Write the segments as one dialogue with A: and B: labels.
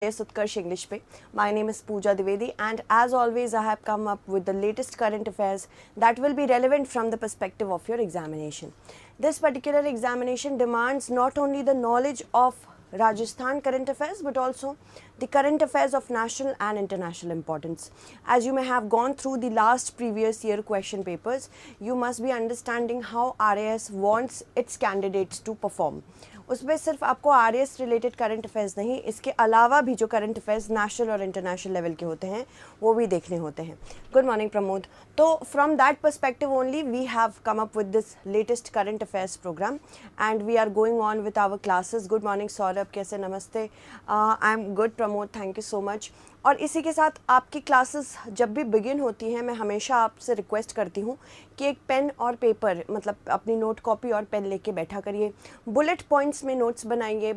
A: Yes, Utkarsh English Pe. My name is Pooja Divedi, and as always, I have come up with the latest current affairs that will be relevant from the perspective of your examination. This particular examination demands not only the knowledge of Rajasthan current affairs but also the current affairs of national and international importance. As you may have gone through the last previous year question papers, you must be understanding how RAS wants its candidates to perform. उसमें सिर्फ आपको RAS related current affairs नहीं, इसके अलावा भी जो current affairs national और international level के होते हैं वो भी देखने होते हैं. Good morning Pramod. तो from that perspective only we have come up with this latest current affairs programme and we are going on with our classes. Good morning Saurabh, कैसे? नमस्ते. I am good Pramod, thank you so much. और इसी के साथ आपकी classes जब भी begin होती हैं, मैं हमेशा आपसे रिक्वेस्ट करती हूँ कि एक पेन और पेपर, मतलब अपनी नोट कॉपी और पेन लेके बैठा करिए. बुलेट पॉइंट्स में नोट्स बनाएंगे,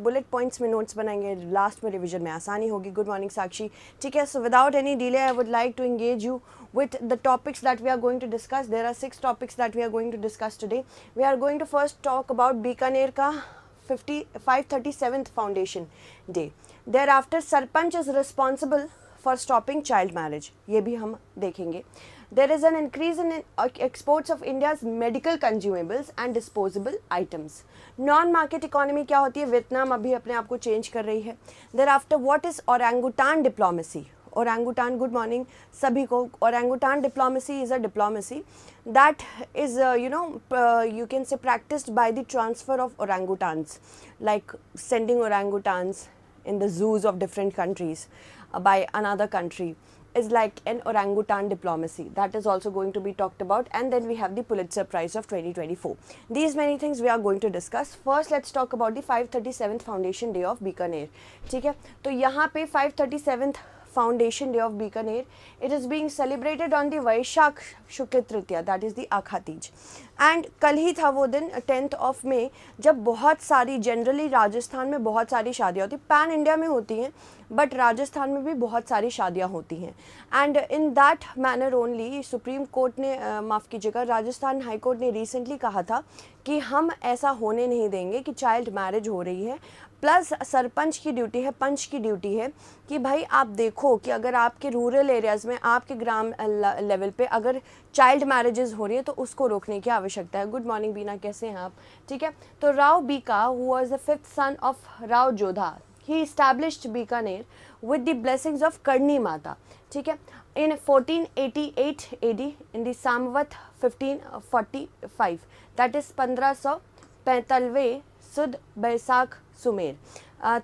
A: लास्ट में रिवीजन में आसानी होगी. Good morning Sakshi. ठीक है, so without any delay I would like to engage you with the topics that we are going to discuss. There are 6 topics that we are going to discuss today. We are going to first talk about Bikaner ka 537th foundation day. Thereafter sarpanch is responsible for stopping child marriage, ये भी हम देखेंगे. There is an increase in exports of India's medical consumables and disposable items. Non market economy क्या होती है? Vietnam अभी अपने आप को चेंज कर रही है. Thereafter what is orangutan diplomacy? Orangutan, good morning सभी को. Orangutan diplomacy is a diplomacy that is you can say practiced by the transfer of orangutans, like sending orangutans in the zoos of different countries by another country is like an orangutan diplomacy. That is also going to be talked about. And then we have the Pulitzer Prize of 2024. These many things we are going to discuss. First let's talk about the 537th foundation day of Bikaner. ठीक है, तो यहाँ पे 537th Foundation Day of Bikaner, it is being celebrated on the Vaishak Shukla Tritiya, that is the Akha Teej. And कल ही था वो दिन 10th of May, जब बहुत सारी, जनरली राजस्थान में बहुत सारी शादियाँ होती, पैन इंडिया में होती हैं, बट राजस्थान में भी बहुत सारी शादियाँ होती हैं. And in that manner only supreme court ने, माफ़ कीजिएगा, राजस्थान हाई कोर्ट ने रिसेंटली कहा था कि हम ऐसा होने नहीं देंगे कि चाइल्ड मैरिज हो रही है. प्लस सरपंच की ड्यूटी है, पंच की ड्यूटी है कि भाई आप देखो कि अगर आपके रूरल एरियाज़ में, आपके ग्राम लेवल पे अगर चाइल्ड मैरिजेस हो रही है तो उसको रोकने की आवश्यकता है. गुड मॉर्निंग बीना, कैसे हैं आप? ठीक है, तो Rao Bika who was the 5th son of Rao Jodha, he established Bikaner with the blessings of Karni Mata. ठीक है, in 1488 AD in the Samvat 1545, that is 1545 सुद बैसाख सुमेर,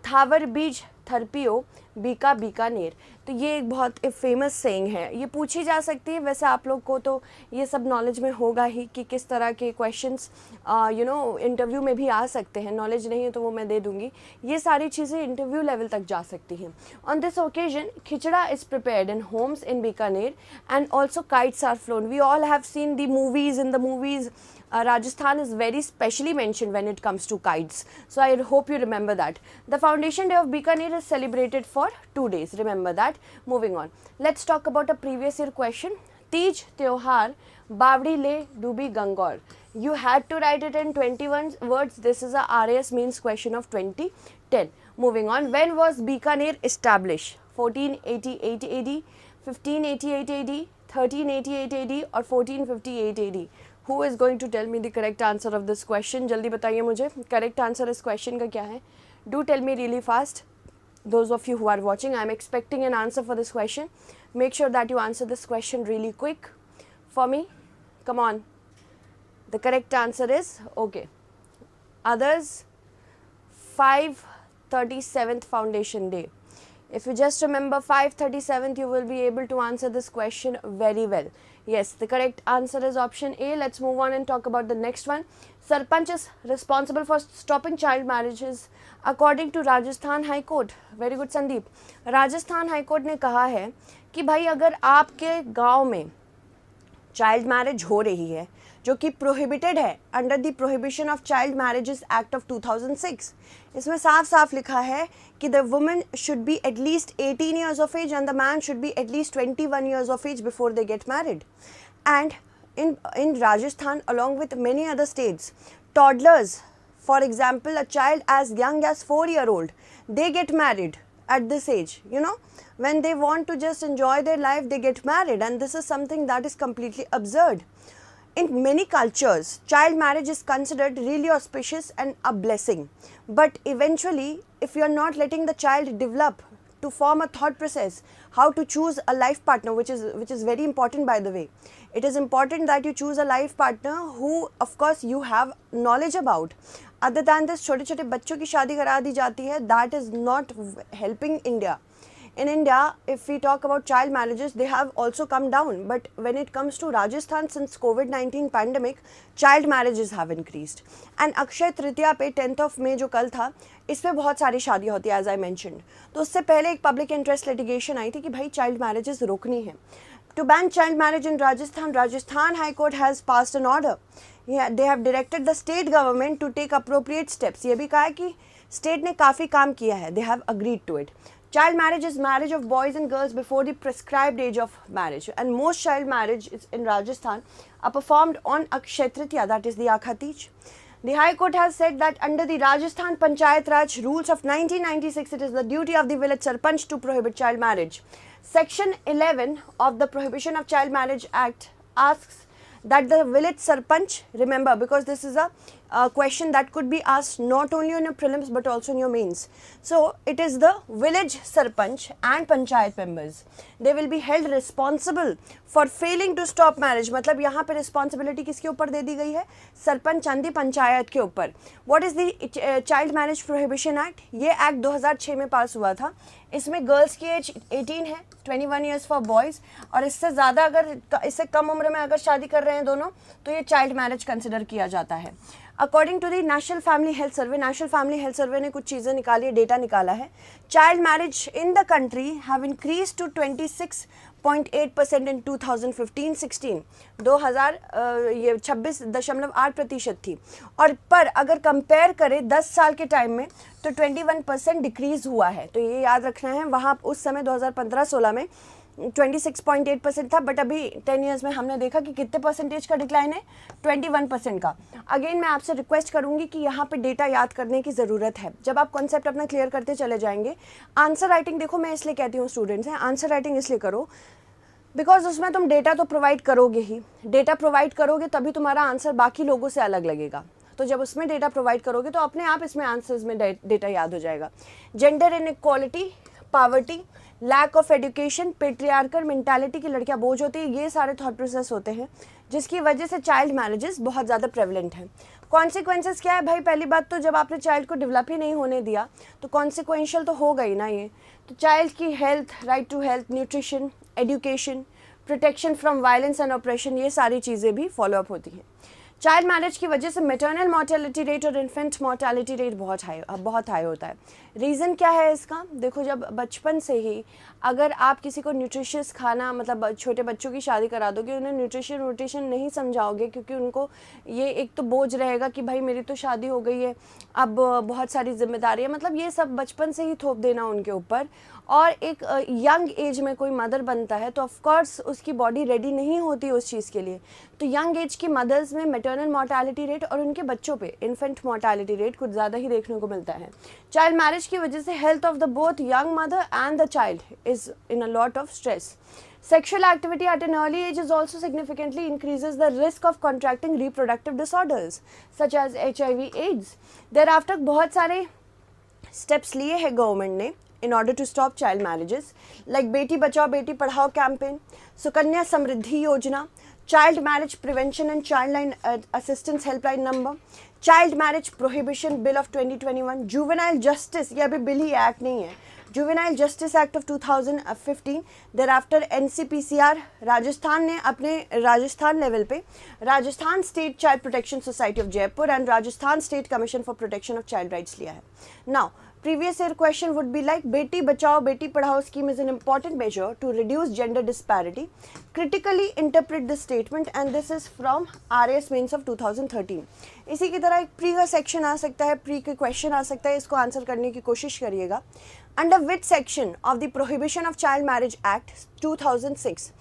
A: थावर बीज थरपियो बीका बीकानेर. तो ये एक बहुत फेमस सेइंग है, ये पूछी जा सकती है. वैसे आप लोग को तो ये सब नॉलेज में होगा ही कि किस तरह के क्वेश्चंस इंटरव्यू में भी आ सकते हैं. नॉलेज नहीं है तो वो मैं दे दूंगी. ये सारी चीज़ें इंटरव्यू लेवल तक जा सकती हैं. On this occasion khichda is prepared in homes in Bikaner and also kites are flown. We all have seen the movies. In the movies Rajasthan is very specially mentioned when it comes to kites. So I hope you remember that. The Foundation Day of Bikaner is celebrated for 2 days. Remember that. Moving on. Let's talk about a previous year question. Teej Tyohar Bavdi Le Dubi Gangor. You had to write it in 21 words. This is a RAS means question of 2010. Moving on. When was Bikaner established? 1488 AD, 1588 AD, 1388 AD or 1458 AD? Who is going to tell me the correct answer of this question? जल्दी बताइए मुझे correct answer इस question का क्या है. Do tell me really fast. Those of you who are watching, I am expecting an answer for this question. Make sure that you answer this question really quick for me. Come on. The correct answer is okay. Others, 537th Foundation Day. If you just remember 537th, you will be able to answer this question very well. Yes, the correct answer is option A. Let's move on and talk about the next one. Sarpanch is responsible for stopping child marriages according to Rajasthan High Court. Very good Sandeep. Rajasthan High Court ने कहा है कि भाई अगर आपके गांव में child marriage हो रही है जो कि प्रोहिबिटेड है under the prohibition of child marriages act of 2006, इसमें साफ साफ लिखा है कि the women should be at least 18 years of age and the man should be at least 21 years of age before they get married. And in Rajasthan, along with many other states, toddlers, for example, a child as young as 4-year-old, they get married at this age, you know, when they want to just enjoy their life, they get married, and this is something that is completely absurd. In many cultures, child marriage is considered really auspicious and a blessing. But eventually, if you are not letting the child develop to form a thought process, how to choose a life partner, which is very important, by the way. It is important that you choose a life partner who, of course, you have knowledge about. Other than this, छोटे छोटे बच्चों की शादी करा दी जाती है. That is not helping India. In India, if we talk about child marriages, they have also come down. But when it comes to Rajasthan, since COVID-19 pandemic, child marriages have increased. And Akshaya Tritiya पे 10th of May जो कल था, इस पे बहुत सारी शादी होती है, as I mentioned. तो उससे पहले एक public interest litigation आई थी कि भाई child marriages रोकनी है. To ban child marriage in Rajasthan, Rajasthan High Court has passed an order. Yeah, they have directed the state government to take appropriate steps. ये भी कहा है कि state ने काफ़ी काम किया है. They have agreed to it. Child marriage is marriage of boys and girls before the prescribed age of marriage, and most child marriages in Rajasthan are performed on Akshaya Tritiya, that is the Akha Teej. The High Court has said that under the Rajasthan Panchayat Raj rules of 1996, it is the duty of the village sarpanch to prohibit child marriage. Section 11 of the Prohibition of Child Marriage Act asks that the village sarpanch, remember, because this is a question that could be asked not only on your prelims but also in your mains. So it is the village sarpanch and panchayat members. They will be held responsible for failing to stop marriage. मतलब यहाँ पे responsibility किसके ऊपर दे दी गई है? Sarpanch and the panchayat के ऊपर. What is the Child Marriage Prohibition Act? ये Act 2006 में पास हुआ था. इसमें गर्ल्स की एज 18 है, 21 ईयर्स फॉर बॉयज़, और इससे ज़्यादा अगर इससे कम उम्र में अगर शादी कर रहे हैं दोनों, तो ये चाइल्ड मैरिज कंसिडर किया जाता है. According to the national family health survey, national family health survey ने कुछ चीज़ें निकाली है, डेटा निकाला है. Child marriage in the country have increase to 26.8% in 2015-16. 26.8% थी, और पर अगर कंपेयर करें 10 साल के टाइम में तो 21% डिक्रीज हुआ है. तो ये याद रखना है. वहाँ उस समय 2015-16 में 26.8% था, बट अभी 10 ईयर्स में हमने देखा कि कितने परसेंटेज का डिक्लाइन है, 21% का. अगेन मैं आपसे रिक्वेस्ट करूंगी कि यहाँ पे डेटा याद करने की ज़रूरत है. जब आप कॉन्सेप्ट अपना क्लियर करते चले जाएंगे. आंसर राइटिंग देखो, मैं इसलिए कहती हूँ स्टूडेंट्स हैं, आंसर राइटिंग इसलिए करो बिकॉज उसमें तुम डेटा तो प्रोवाइड करोगे ही. डेटा प्रोवाइड करोगे तभी तुम्हारा आंसर बाकी लोगों से अलग लगेगा. तो जब उसमें डेटा प्रोवाइड करोगे तो अपने आप इसमें आंसर्स में डेटा याद हो जाएगा. Gender inequality, poverty, lack of education, patriarchal mentality की लड़कियां बोझ होती है, ये सारे थॉट प्रोसेस होते हैं जिसकी वजह से चाइल्ड मैरिजेस बहुत ज़्यादा प्रेवलेंट हैं. कॉन्सिक्वेंसेस क्या है भाई? पहली बात तो जब आपने चाइल्ड को डेवलप ही नहीं होने दिया तो कॉन्सिक्वेंशियल तो होगा ही ना ये. तो चाइल्ड की health, right to health, nutrition, education, protection from violence and oppression, ये सारी चीज़ें भी फॉलोअप होती हैं. चाइल्ड मैरिज की वजह से मेटर्नल मोर्टेलिटी रेट और इन्फेंट मोर्टेलिटी रेट बहुत हाई होता है. रीज़न क्या है इसका? देखो, जब बचपन से ही अगर आप किसी को न्यूट्रिशियस खाना, मतलब छोटे बच्चों की शादी करा दोगे, उन्हें न्यूट्रिशन नहीं समझाओगे, क्योंकि उनको ये एक तो बोझ रहेगा कि भाई मेरी तो शादी हो गई है, अब बहुत सारी जिम्मेदारियाँ, मतलब ये सब बचपन से ही थोप देना उनके ऊपर. और एक यंग एज में कोई मदर बनता है तो ऑफकोर्स उसकी बॉडी रेडी नहीं होती उस चीज़ के लिए. तो यंग एज की मदर्स में मैटरनल मोर्टेलिटी रेट और उनके बच्चों पे इन्फेंट मोर्टेलिटी रेट कुछ ज़्यादा ही देखने को मिलता है. चाइल्ड मैरिज की वजह से health of the both young mother and the child is in a lot of stress. Sexual activity at an early age is also significantly increases the risk of contracting reproductive disorders such as HIV/AIDS. Thereafter बहुत सारे steps लिए हैं government ने in order to stop child marriages, like Beti Bachao Beti Padhao campaign, Sukanya Samriddhi योजना, child marriage prevention and child line assistance helpline number, child marriage prohibition bill of 2021, juvenile justice, ये अभी bill ही act नहीं है, juvenile justice act of 2015. There after NCPCR, Rajasthan ने अपने Rajasthan level पे Rajasthan state child protection society of Jaipur and Rajasthan state commission for protection of child rights लिया है. Now previous year question would be like Beti Bachao Beti Padhao scheme is an important measure to reduce gender disparity. Critically interpret this statement and this is from RAS mains of 2013. इसी की तरह एक pre का section आ सकता है, pre के क्वेश्चन आ सकता है, इसको आंसर करने की कोशिश करिएगा. Under which section of the Prohibition of Child Marriage Act 2006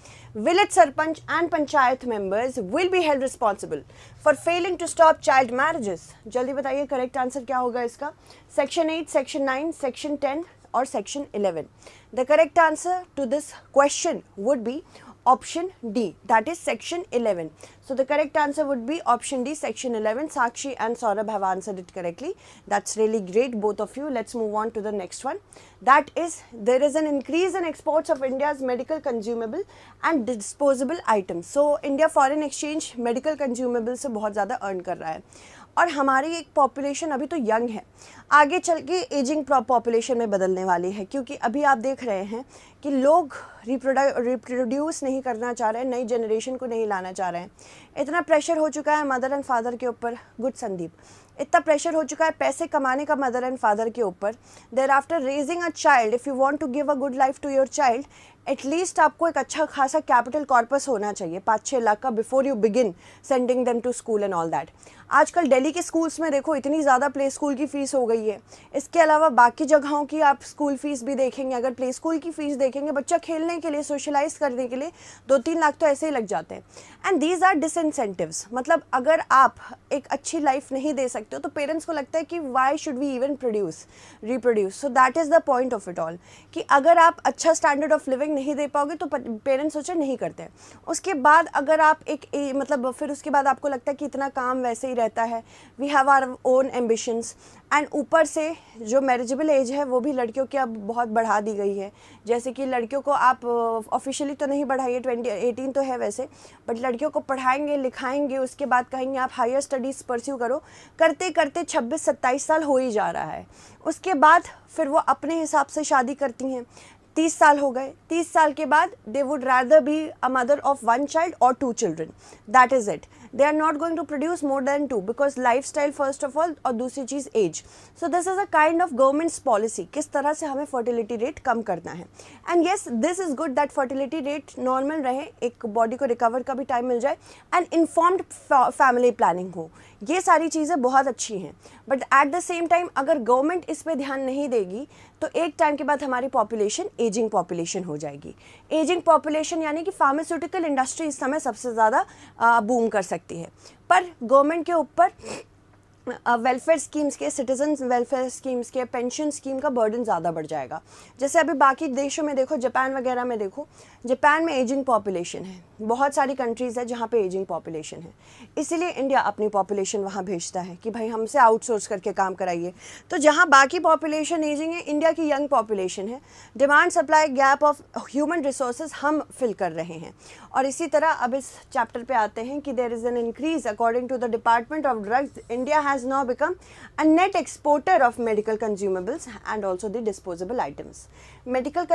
A: village sarpanch and panchayat members will be held responsible for failing to stop child marriages? जल्दी बताइए करेक्ट आंसर क्या होगा इसका. Section 8, section 9, section 10 or section 11? The correct answer to this question would be option D, that is section 11. So the correct answer would be option D, section 11. Sakshi and Saurabh have answered it correctly. That's really great, both of you. Let's move on to the next one. That is, there is an increase in exports of India's medical consumable and disposable items. So India foreign exchange medical consumable से बहुत ज़्यादा earn कर रहा है, और हमारी एक population अभी तो यंग है, आगे चल के एजिंग पॉपुलेशन में बदलने वाली है, क्योंकि अभी आप देख रहे हैं कि लोग रिप्रोड्यूस नहीं करना चाह रहे हैं, नई जनरेशन को नहीं लाना चाह रहे हैं। इतना प्रेशर हो चुका है मदर एंड फादर के ऊपर, गुड संदीप, इतना प्रेशर हो चुका है पैसे कमाने का मदर एंड फादर के ऊपर। Thereafter raising a child, if you want to give a good life to your child, at least आपको एक अच्छा खासा कैपिटल कॉर्पस होना चाहिए, 5-6 लाख का, before you begin sending them to school and all that. आजकल दिल्ली के स्कूल्स में देखो इतनी ज़्यादा प्ले स्कूल की फ़ीस हो गई है। इसके अलावा बाकी जगहों की आप स्कूल फ़ीस भी देखेंगे, अगर प्ले स्कूल की फ़ीस देखेंगे, बच्चा खेलने के लिए, सोशलाइज करने के लिए 2-3 लाख तो ऐसे ही लग जाते हैं। एंड दीज आर डिसइंसेंटिव्स, मतलब अगर आप एक अच्छी लाइफ नहीं दे सकते हो तो पेरेंट्स को लगता है कि why should we even reproduce. So that is the point of it all, कि अगर आप अच्छा स्टैंडर्ड ऑफ लिविंग नहीं दे पाओगे तो पेरेंट्स सोचे नहीं करते। उसके बाद अगर आप मतलब फिर उसके बाद आपको लगता है कि इतना काम वैसे ही रहता है, we have our own ambitions, and ऊपर से जो मैरिजेबल एज है वो भी लड़कियों की अब बहुत बढ़ा दी गई है। जैसे कि लड़कियों को आप ऑफिशियली तो नहीं बढ़ाइए, 18 तो है वैसे, बट लड़कियों को पढ़ाएंगे लिखाएंगे, उसके बाद कहेंगे आप हायर स्टडीज़ परस्यू करो, करते करते 26-27 साल हो ही जा रहा है। उसके बाद फिर वो अपने हिसाब से शादी करती हैं। 30 साल हो गए, 30 साल के बाद they would rather be a mother of 1 child or 2 children, that is it. they are not going to produce more than 2 because lifestyle first of all, और दूसरी चीज़ age. So this is a kind of government's policy, किस तरह से हमें fertility rate कम करना है। And yes, this is good that fertility rate normal रहे, एक बॉडी को रिकवर का भी टाइम मिल जाए, एंड इन्फॉर्म्ड फैमिली प्लानिंग हो, ये सारी चीज़ें बहुत अच्छी हैं। But at the same time अगर गवर्नमेंट इस पर ध्यान नहीं देगी तो एक टाइम के बाद हमारी पॉपुलेशन एजिंग पॉपुलेशन हो जाएगी। एजिंग पॉपुलेशन यानी कि फार्मास्यूटिकल इंडस्ट्री इस समय सबसे ज़्यादा बूम कर सकती है, पर गवर्नमेंट के ऊपर वेलफेयर स्कीम्स के, सिटीजन वेलफेयर स्कीम्स के, पेंशन स्कीम का बर्डन ज़्यादा बढ़ जाएगा। जैसे अभी बाकी देशों में देखो, जापान वगैरह में देखो, जापान में एजिंग पॉपुलेशन है, बहुत सारी कंट्रीज़ है जहाँ पे एजिंग पॉपुलेशन है, इसीलिए इंडिया अपनी पॉपुलेशन वहाँ भेजता है कि भाई हमसे आउटसोर्स करके काम कराइए। तो जहाँ बाकी पॉपुलेशन एजिंग है, इंडिया की यंग पॉपुलेशन है, demand supply gap of human resources हम फिल कर रहे हैं। और इसी तरह अब इस चैप्टर पे आते हैं कि there is an increase according to the department of drugs, India has now become a net exporter of medical consumables and also the disposable items. Medical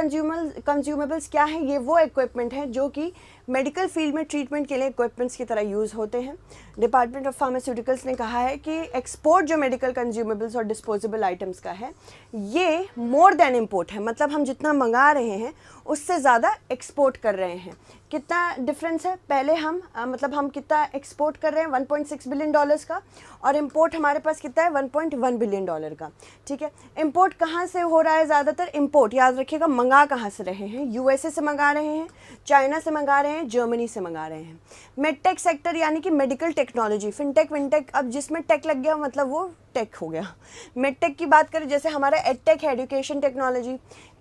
A: consumables क्या है? ये वो इक्विपमेंट है जो कि मेडिकल फील्ड में ट्रीटमेंट के लिए इक्विपमेंट्स की तरह यूज़ होते हैं। डिपार्टमेंट ऑफ फार्मास्यूटिकल्स ने कहा है कि एक्सपोर्ट जो मेडिकल कंज्यूमेबल्स और डिस्पोजेबल आइटम्स का है, ये मोर देन इम्पोर्ट है, मतलब हम जितना मंगा रहे हैं उससे ज़्यादा एक्सपोर्ट कर रहे हैं। कितना डिफरेंस है? पहले हम मतलब हम कितना एक्सपोर्ट कर रहे हैं, $1.6 बिलियन का, और इम्पोर्ट हमारे पास कितना है, $1.1 बिलियन का। ठीक है, इम्पोर्ट कहाँ से हो रहा है? ज़्यादातर इम्पोर्ट याद रखिएगा, मंगा कहाँ से रहे हैं? यूएसए से मंगा रहे हैं, चाइना से मंगा रहे हैं, जर्मनी से मंगा रहे हैं। मेडटेक सेक्टर यानी कि मेडिकल टेक्नोलॉजी, फिनटेक विनटेक, अब जिसमें टेक लग गया मतलब वो टेक हो गया। मेडटेक की बात करें, जैसे हमारा एडटेक है, एजुकेशन टेक्नोलॉजी,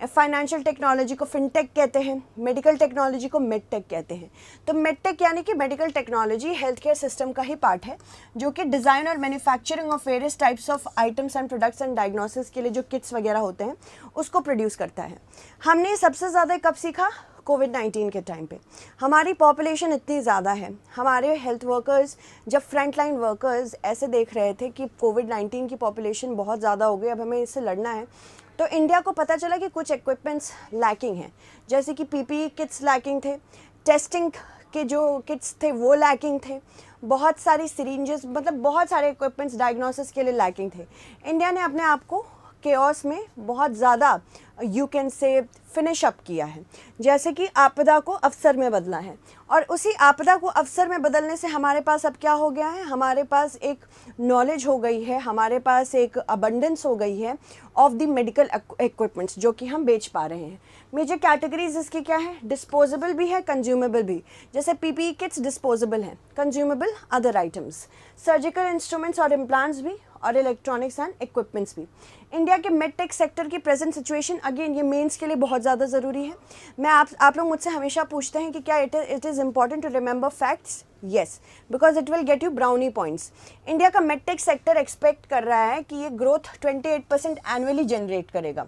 A: फाइनेंशियल टेक्नोलॉजी को फिनटेक कहते हैं, मेडिकल टेक्नोलॉजी को मेडटेक कहते हैं। तो मेडटेक यानी कि medical technology health care system का ही पार्ट है, जो कि डिज़ाइन और manufacturing of various types of items and products and diagnosis के लिए जो किट्स वगैरह होते हैं उसको प्रोड्यूस करता है। हमने सबसे ज़्यादा कब सीखा? कोविड-19 के टाइम पे। हमारी पॉपुलेशन इतनी ज़्यादा है, हमारे हेल्थ वर्कर्स, जब फ्रंट लाइन वर्कर्स ऐसे देख रहे थे कि कोविड-19 की पॉपुलेशन बहुत ज़्यादा हो गई, अब हमें इससे लड़ना है, तो इंडिया को पता चला कि कुछ इक्विपमेंट्स लैकिंग हैं, जैसे कि पीपीई किट्स लैकिंग थे, टेस्टिंग के जो किट्स थे वो लैकिंग थे, बहुत सारी सिरिंजेस, मतलब बहुत सारे इक्विपमेंट्स डायग्नोसिस के लिए लैकिंग थे। इंडिया ने अपने आप को केओस में बहुत ज़्यादा you can say finish up किया है, जैसे कि आपदा को अवसर में बदला है, और उसी आपदा को अवसर में बदलने से हमारे पास अब क्या हो गया है, हमारे पास एक नॉलेज हो गई है, हमारे पास एक अबंडेंस हो गई है ऑफ द मेडिकल इक्विपमेंट्स जो कि हम बेच पा रहे हैं। मेजर कैटेगरीज इसकी क्या है? डिस्पोजेबल भी है, कंज्यूमेबल भी, जैसे पीपीई किट्स डिस्पोजेबल हैं, consumable other items, surgical instruments और इम्प्लांट्स भी, और इलेक्ट्रॉनिक्स एंड इक्विपमेंट्स भी। इंडिया के मिड टेक सेक्टर की प्रेजेंट सिचुएशन, अगेन ये मेंस के लिए बहुत ज़्यादा ज़रूरी है। मैं आप लोग मुझसे हमेशा पूछते हैं कि क्या it is important to remember facts. Yes, because it will get you brownie points. India का मिड टेक सेक्टर एक्सपेक्ट कर रहा है कि ये ग्रोथ 28% एनुअली जनरेट करेगा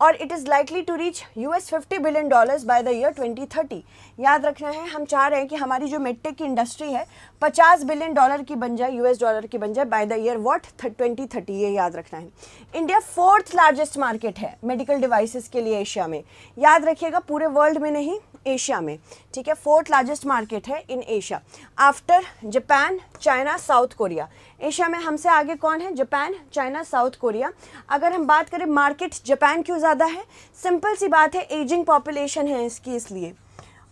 A: और it is likely to reach $50 billion by the year 2030। याद रखना है, हम चाह रहे हैं कि हमारी जो मेडटेक की इंडस्ट्री है $50 बिलियन की बन जाए, US की बन जाए बाय द ईयर 2030, ये याद रखना है। इंडिया 4th लार्जेस्ट मार्केट है मेडिकल डिवाइसेस के लिए एशिया में, याद रखिएगा, पूरे वर्ल्ड में नहीं, एशिया में, ठीक है। 4th लार्जेस्ट मार्केट है in Asia after Japan, China, south Korea. Asia में हमसे आगे कौन है? Japan, China, south Korea. अगर हम बात करें मार्केट जापान क्यों ज़्यादा है, सिंपल सी बात है, एजिंग पॉपुलेशन है इसकी इसलिए,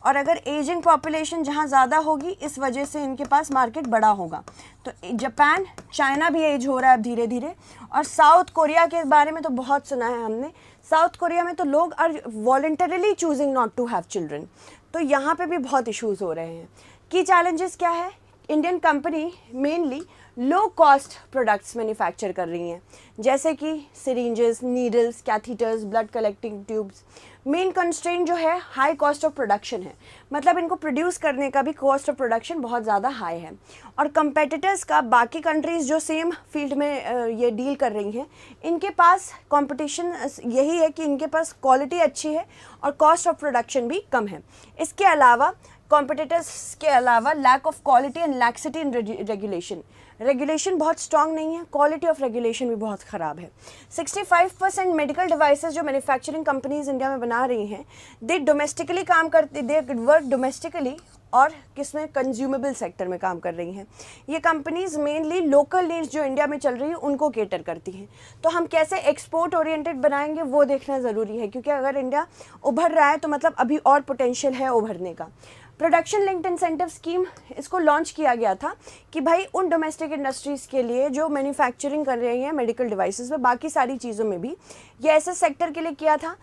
A: और अगर एजिंग पॉपुलेशन जहाँ ज़्यादा होगी इस वजह से इनके पास मार्केट बड़ा होगा। तो जापान, चाइना भी एज हो रहा है अब धीरे धीरे, और साउथ कोरिया के बारे में तो बहुत सुना है हमने। साउथ कोरिया में तो लोग are voluntarily choosing not to have children, तो यहाँ पे भी बहुत इश्यूज़ हो रहे हैं। की चैलेंजेस क्या है? Indian company mainly low cost products manufacture कर रही हैं, जैसे कि syringes, needles, catheters, blood collecting tubes. Main constraint जो है हाई कॉस्ट ऑफ प्रोडक्शन है, मतलब इनको प्रोड्यूस करने का भी कॉस्ट ऑफ प्रोडक्शन बहुत ज़्यादा हाई है। और कंपेटिटर्स का, बाकी कंट्रीज़ जो सेम फील्ड में ये डील कर रही हैं, इनके पास कंपटीशन यही है कि इनके पास क्वालिटी अच्छी है और कॉस्ट ऑफ प्रोडक्शन भी कम है। इसके अलावा कॉम्पिटिटर्स के अलावा lack of quality and laxity in regulation बहुत स्ट्रांग नहीं है, क्वालिटी ऑफ रेगुलेशन भी बहुत ख़राब है। 65% मेडिकल डिवाइसेस जो मैन्युफैक्चरिंग कंपनीज इंडिया में बना रही हैं, दे डोमेस्टिकली काम करती, दे वर्क डोमेस्टिकली, और किसमें? कंज्यूमेबल सेक्टर में काम कर रही हैं। ये कंपनीज मेनली लोकल नीड्स जो इंडिया में चल रही है उनको केटर करती हैं। तो हम कैसे एक्सपोर्ट ओरिएंटेड बनाएंगे वो देखना ज़रूरी है, क्योंकि अगर इंडिया उभर रहा है तो मतलब अभी और पोटेंशियल है उभरने का। प्रोडक्शन लिंक्ड इंसेंटिव स्कीम, इसको लॉन्च किया गया था कि भाई उन डोमेस्टिक इंडस्ट्रीज़ के लिए जो मैन्युफैक्चरिंग कर रही हैं मेडिकल डिवाइसेस में, बाकी सारी चीज़ों में भी, ये ऐसे सेक्टर के लिए किया था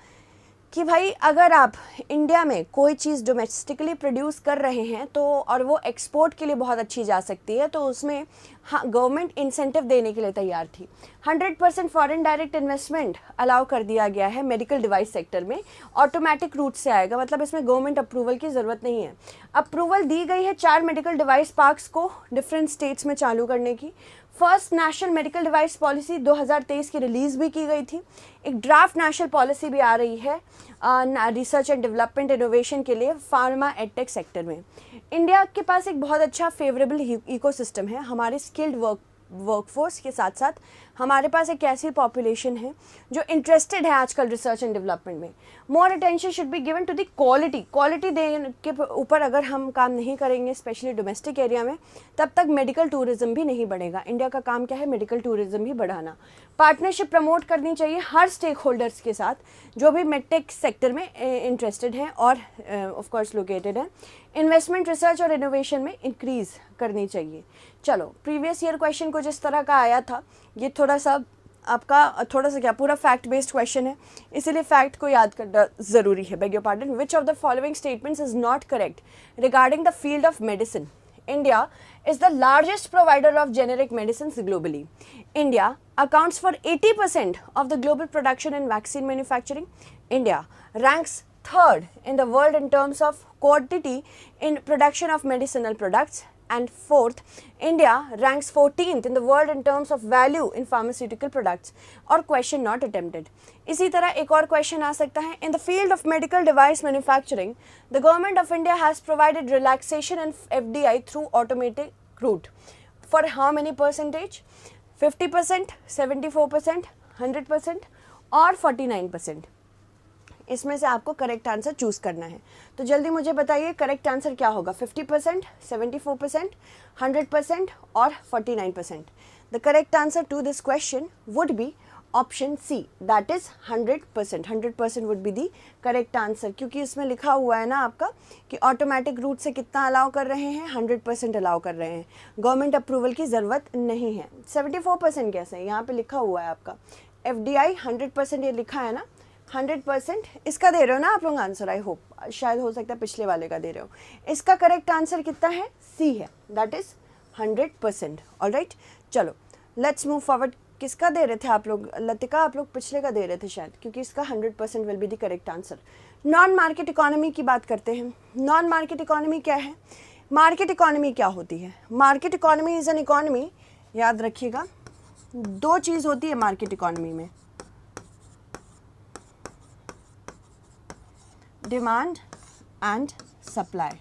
A: कि भाई अगर आप इंडिया में कोई चीज़ डोमेस्टिकली प्रोड्यूस कर रहे हैं तो, और वो एक्सपोर्ट के लिए बहुत अच्छी जा सकती है, तो उसमें हाँ गवर्नमेंट इंसेंटिव देने के लिए तैयार थी। 100% फॉरेन डायरेक्ट इन्वेस्टमेंट अलाउ कर दिया गया है मेडिकल डिवाइस सेक्टर में, ऑटोमेटिक रूट से आएगा, मतलब इसमें गवर्नमेंट अप्रूवल की ज़रूरत नहीं है। अप्रूवल दी गई है 4 मेडिकल डिवाइस पार्क्स को डिफरेंट स्टेट्स में चालू करने की। First national medical device policy 2023 की रिलीज़ भी की गई थी। एक ड्राफ्ट नेशनल पॉलिसी भी आ रही है रिसर्च एंड डेवलपमेंट इनोवेशन के लिए फार्मा एडटेक सेक्टर में। इंडिया के पास एक बहुत अच्छा फेवरेबल इकोसिस्टम है, हमारे स्किल्ड वर्कफोर्स के साथ साथ हमारे पास एक ऐसी पॉपुलेशन है जो इंटरेस्टेड है आजकल रिसर्च एंड डेवलपमेंट में। More attention should be given to the quality देने के ऊपर अगर हम काम नहीं करेंगे, स्पेशली डोमेस्टिक एरिया में, तब तक मेडिकल टूरिज्म भी नहीं बढ़ेगा। इंडिया का काम क्या है? मेडिकल टूरिज्म भी बढ़ाना। पार्टनरशिप प्रमोट करनी चाहिए हर स्टेक होल्डर्स के साथ जो भी मेडटेक सेक्टर में इंटरेस्टेड हैं और ऑफ कोर्स लोकेटेड हैं। इन्वेस्टमेंट रिसर्च और इनोवेशन में इंक्रीज़ करनी चाहिए। चलो, प्रीवियस ईयर क्वेश्चन को जिस तरह का आया था, ये थोड़ा सा आपका क्या पूरा फैक्ट बेस्ड क्वेश्चन है, इसीलिए फैक्ट को याद करना ज़रूरी है। Bag your pardon, which of the following statements is not correct regarding the field of medicine? India is the largest provider of generic medicines globally. India accounts for 80% of the global production in vaccine manufacturing. India ranks 3rd in the world in terms of quantity in production of medicinal products. And 4th, India ranks 14th in the world in terms of value in pharmaceutical products. और question not attempted. इसी तरह एक और question आ सकता है, in the field of medical device manufacturing, the government of India has provided relaxation in FDI through automatic route. For how many percentage? 50%, 74%, 100% और 49%. इसमें से आपको करेक्ट आंसर चूज़ करना है। तो जल्दी मुझे बताइए करेक्ट आंसर क्या होगा? 50%, 74%, 100% और 49%. The correct answer to this question would be option c, that is 100%. 100% would be the correct answer, क्योंकि इसमें लिखा हुआ है ना आपका कि ऑटोमेटिक रूट से कितना अलाउ कर रहे हैं? 100% अलाउ कर रहे हैं, गवर्नमेंट अप्रूवल की ज़रूरत नहीं है। 74% कैसे? यहाँ पे लिखा हुआ है आपका FDI 100%, ये लिखा है ना 100%। इसका दे रहे हो ना आप लोग आंसर? आई होप, शायद हो सकता है पिछले वाले का दे रहे हो। इसका करेक्ट आंसर कितना है? सी है, दैट इज़ 100%. ऑलराइट, चलो लेट्स मूव फॉरवर्ड। किसका दे रहे थे आप लोग? लतिका, आप लोग पिछले का दे रहे थे शायद, क्योंकि इसका 100% will be the correct answer. Non market economy की बात करते हैं। नॉन मार्केट इकोनॉमी क्या है? मार्केट इकोनॉमी क्या होती है? Market economy is an economy, याद रखिएगा, दो चीज़ होती है मार्केट इकोनॉमी में, demand and supply.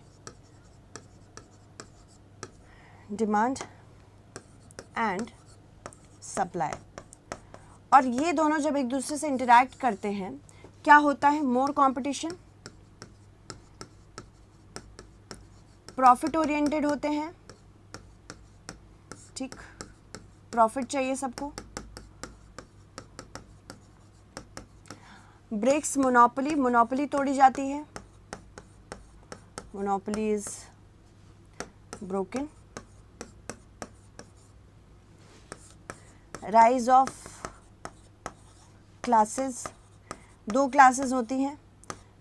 A: Demand and supply, और ये दोनों जब एक दूसरे से इंटरैक्ट करते हैं क्या होता है? मोर कंपटीशन, प्रॉफिट ओरिएंटेड होते हैं, ठीक, प्रॉफिट चाहिए सबको, ब्रेक्स मोनोपोली, मोनोपोली तोड़ी जाती है, monopoly is broken, rise of classes, दो क्लासेस होती हैं,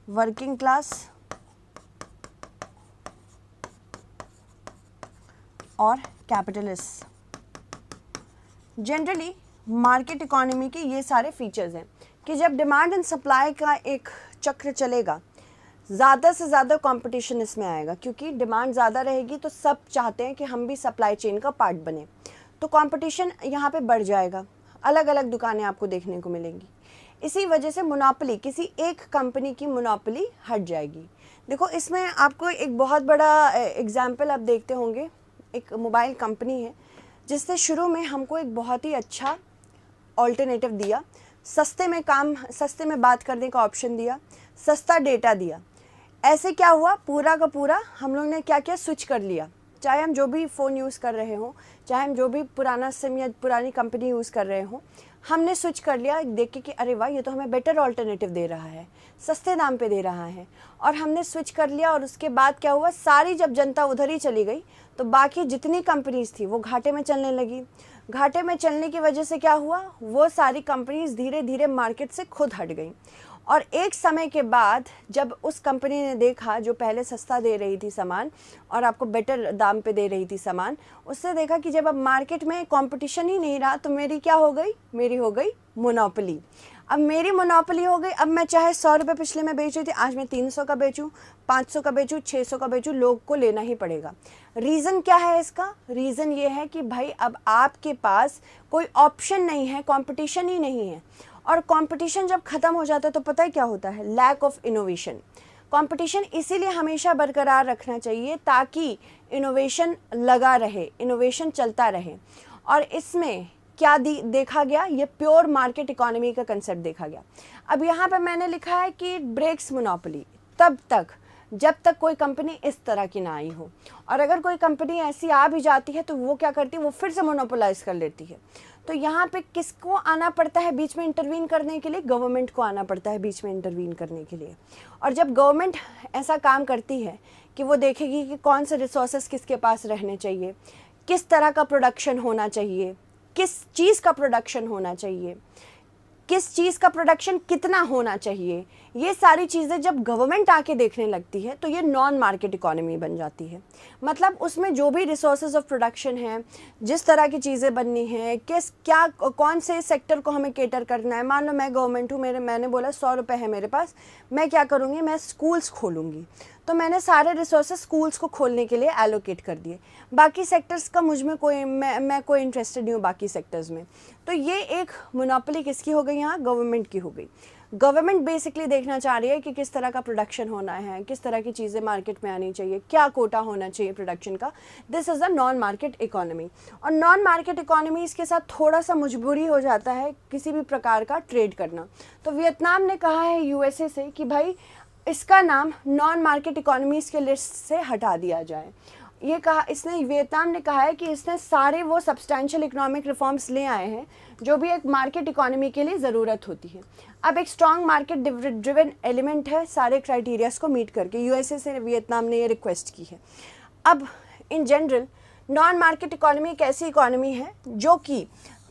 A: वर्किंग क्लास और कैपिटलिस्ट। जनरली मार्केट इकोनॉमी के ये सारे फीचर्स हैं कि जब डिमांड एंड सप्लाई का एक चक्र चलेगा, ज़्यादा से ज़्यादा कंपटीशन इसमें आएगा, क्योंकि डिमांड ज़्यादा रहेगी तो सब चाहते हैं कि हम भी सप्लाई चेन का पार्ट बने, तो कंपटीशन यहाँ पे बढ़ जाएगा, अलग अलग दुकानें आपको देखने को मिलेंगी। इसी वजह से मोनोपोली, किसी एक कंपनी की मोनोपोली हट जाएगी। देखो इसमें आपको एक बहुत बड़ा एग्जाम्पल आप देखते होंगे, एक मोबाइल कंपनी है जिसने शुरू में हमको एक बहुत ही अच्छा ऑल्टरनेटिव दिया, सस्ते में बात करने का ऑप्शन दिया, सस्ता डेटा दिया। ऐसे क्या हुआ, पूरा का पूरा हम लोग ने क्या किया, स्विच कर लिया। चाहे हम जो भी फ़ोन यूज़ कर रहे हों, चाहे हम जो भी पुराना सिम या पुरानी कंपनी यूज़ कर रहे हों, हमने स्विच कर लिया देख के कि अरे वाह, ये तो हमें बेटर ऑल्टरनेटिव दे रहा है, सस्ते दाम पे दे रहा है, और हमने स्विच कर लिया। और उसके बाद क्या हुआ, सारी जब जनता उधर ही चली गई तो बाकी जितनी कंपनीज़ थी वो घाटे में चलने लगी। घाटे में चलने की वजह से क्या हुआ, वो सारी कंपनीज़ धीरे धीरे मार्केट से खुद हट गई। और एक समय के बाद जब उस कंपनी ने देखा, जो पहले सस्ता दे रही थी सामान और आपको बेटर दाम पे दे रही थी सामान, उससे देखा कि जब अब मार्केट में कंपटीशन ही नहीं रहा तो मेरी क्या हो गई, मेरी हो गई मोनोपोली। अब मेरी मोनोपोली हो गई, अब मैं चाहे 100 रुपये पिछले में बेच रही थी, आज मैं 300 का बेचूं, 500 का बेचूं, 600 का बेचूं, लोग को लेना ही पड़ेगा। रीज़न क्या है इसका? रीज़न ये है कि भाई अब आपके पास कोई ऑप्शन नहीं है, कंपटीशन ही नहीं है। और कंपटीशन जब ख़त्म हो जाता है तो पता है क्या होता है, लैक ऑफ इनोवेशन। कंपटीशन इसीलिए हमेशा बरकरार रखना चाहिए ताकि इनोवेशन लगा रहे, इनोवेशन चलता रहे। और इसमें क्या देखा गया, ये प्योर मार्केट इकोनॉमी का कंसेप्ट देखा गया। अब यहाँ पे मैंने लिखा है कि ब्रेक्स मोनोपोली तब तक जब तक कोई कंपनी इस तरह की ना आई हो, और अगर कोई कंपनी ऐसी आ भी जाती है तो वो क्या करती है, वो फिर से मोनोपोलाइज कर लेती है। तो यहाँ पे किसको आना पड़ता है बीच में इंटरवीन करने के लिए? गवर्नमेंट को आना पड़ता है बीच में इंटरवीन करने के लिए। और जब गवर्नमेंट ऐसा काम करती है कि वो देखेगी कि कौन से रिसोर्सेज किसके पास रहने चाहिए, किस तरह का प्रोडक्शन होना चाहिए, किस चीज़ का प्रोडक्शन होना चाहिए, किस चीज़ का प्रोडक्शन कितना होना चाहिए, ये सारी चीज़ें जब गवर्नमेंट आके देखने लगती है तो ये नॉन मार्केट इकोनॉमी बन जाती है। मतलब उसमें जो भी रिसोर्सेज ऑफ प्रोडक्शन है, जिस तरह की चीज़ें बननी हैं, कौन से सेक्टर को हमें केटर करना है। मान लो मैं गवर्नमेंट हूँ, मैंने बोला 100 रुपये है मेरे पास, मैं क्या करूँगी, मैं स्कूल्स खोलूँगी, तो मैंने सारे रिसोर्सेज स्कूल्स को खोलने के लिए एलोकेट कर दिए। बाकी सेक्टर्स का मुझ में मैं कोई इंटरेस्टेड नहीं हूँ बाकी सेक्टर्स में। तो ये एक मोनोपोली किसकी हो गई यहाँ? गवर्नमेंट की हो गई। गवर्नमेंट बेसिकली देखना चाह रही है कि किस तरह का प्रोडक्शन होना है, किस तरह की चीज़ें मार्केट में आनी चाहिए, क्या कोटा होना चाहिए प्रोडक्शन का। This is a non market economy. और नॉन मार्केट इकोनॉमी इसके साथ थोड़ा सा मजबूरी हो जाता है किसी भी प्रकार का ट्रेड करना। तो वियतनाम ने कहा है यूएसए से कि भाई इसका नाम नॉन मार्केट इकोनॉमीज़ के लिस्ट से हटा दिया जाए। ये कहा इसने, वियतनाम ने कहा है कि इसने सारे वो सब्सटैंशियल इकोनॉमिक रिफॉर्म्स ले आए हैं जो भी एक मार्केट इकोनॉमी के लिए ज़रूरत होती है। अब एक स्ट्रॉन्ग मार्केट ड्रिवन एलिमेंट है सारे क्राइटेरियाज को मीट करके। यूएसए से वियतनाम ने ये रिक्वेस्ट की है। अब in general non market economy एक ऐसी इकोनॉमी है जो कि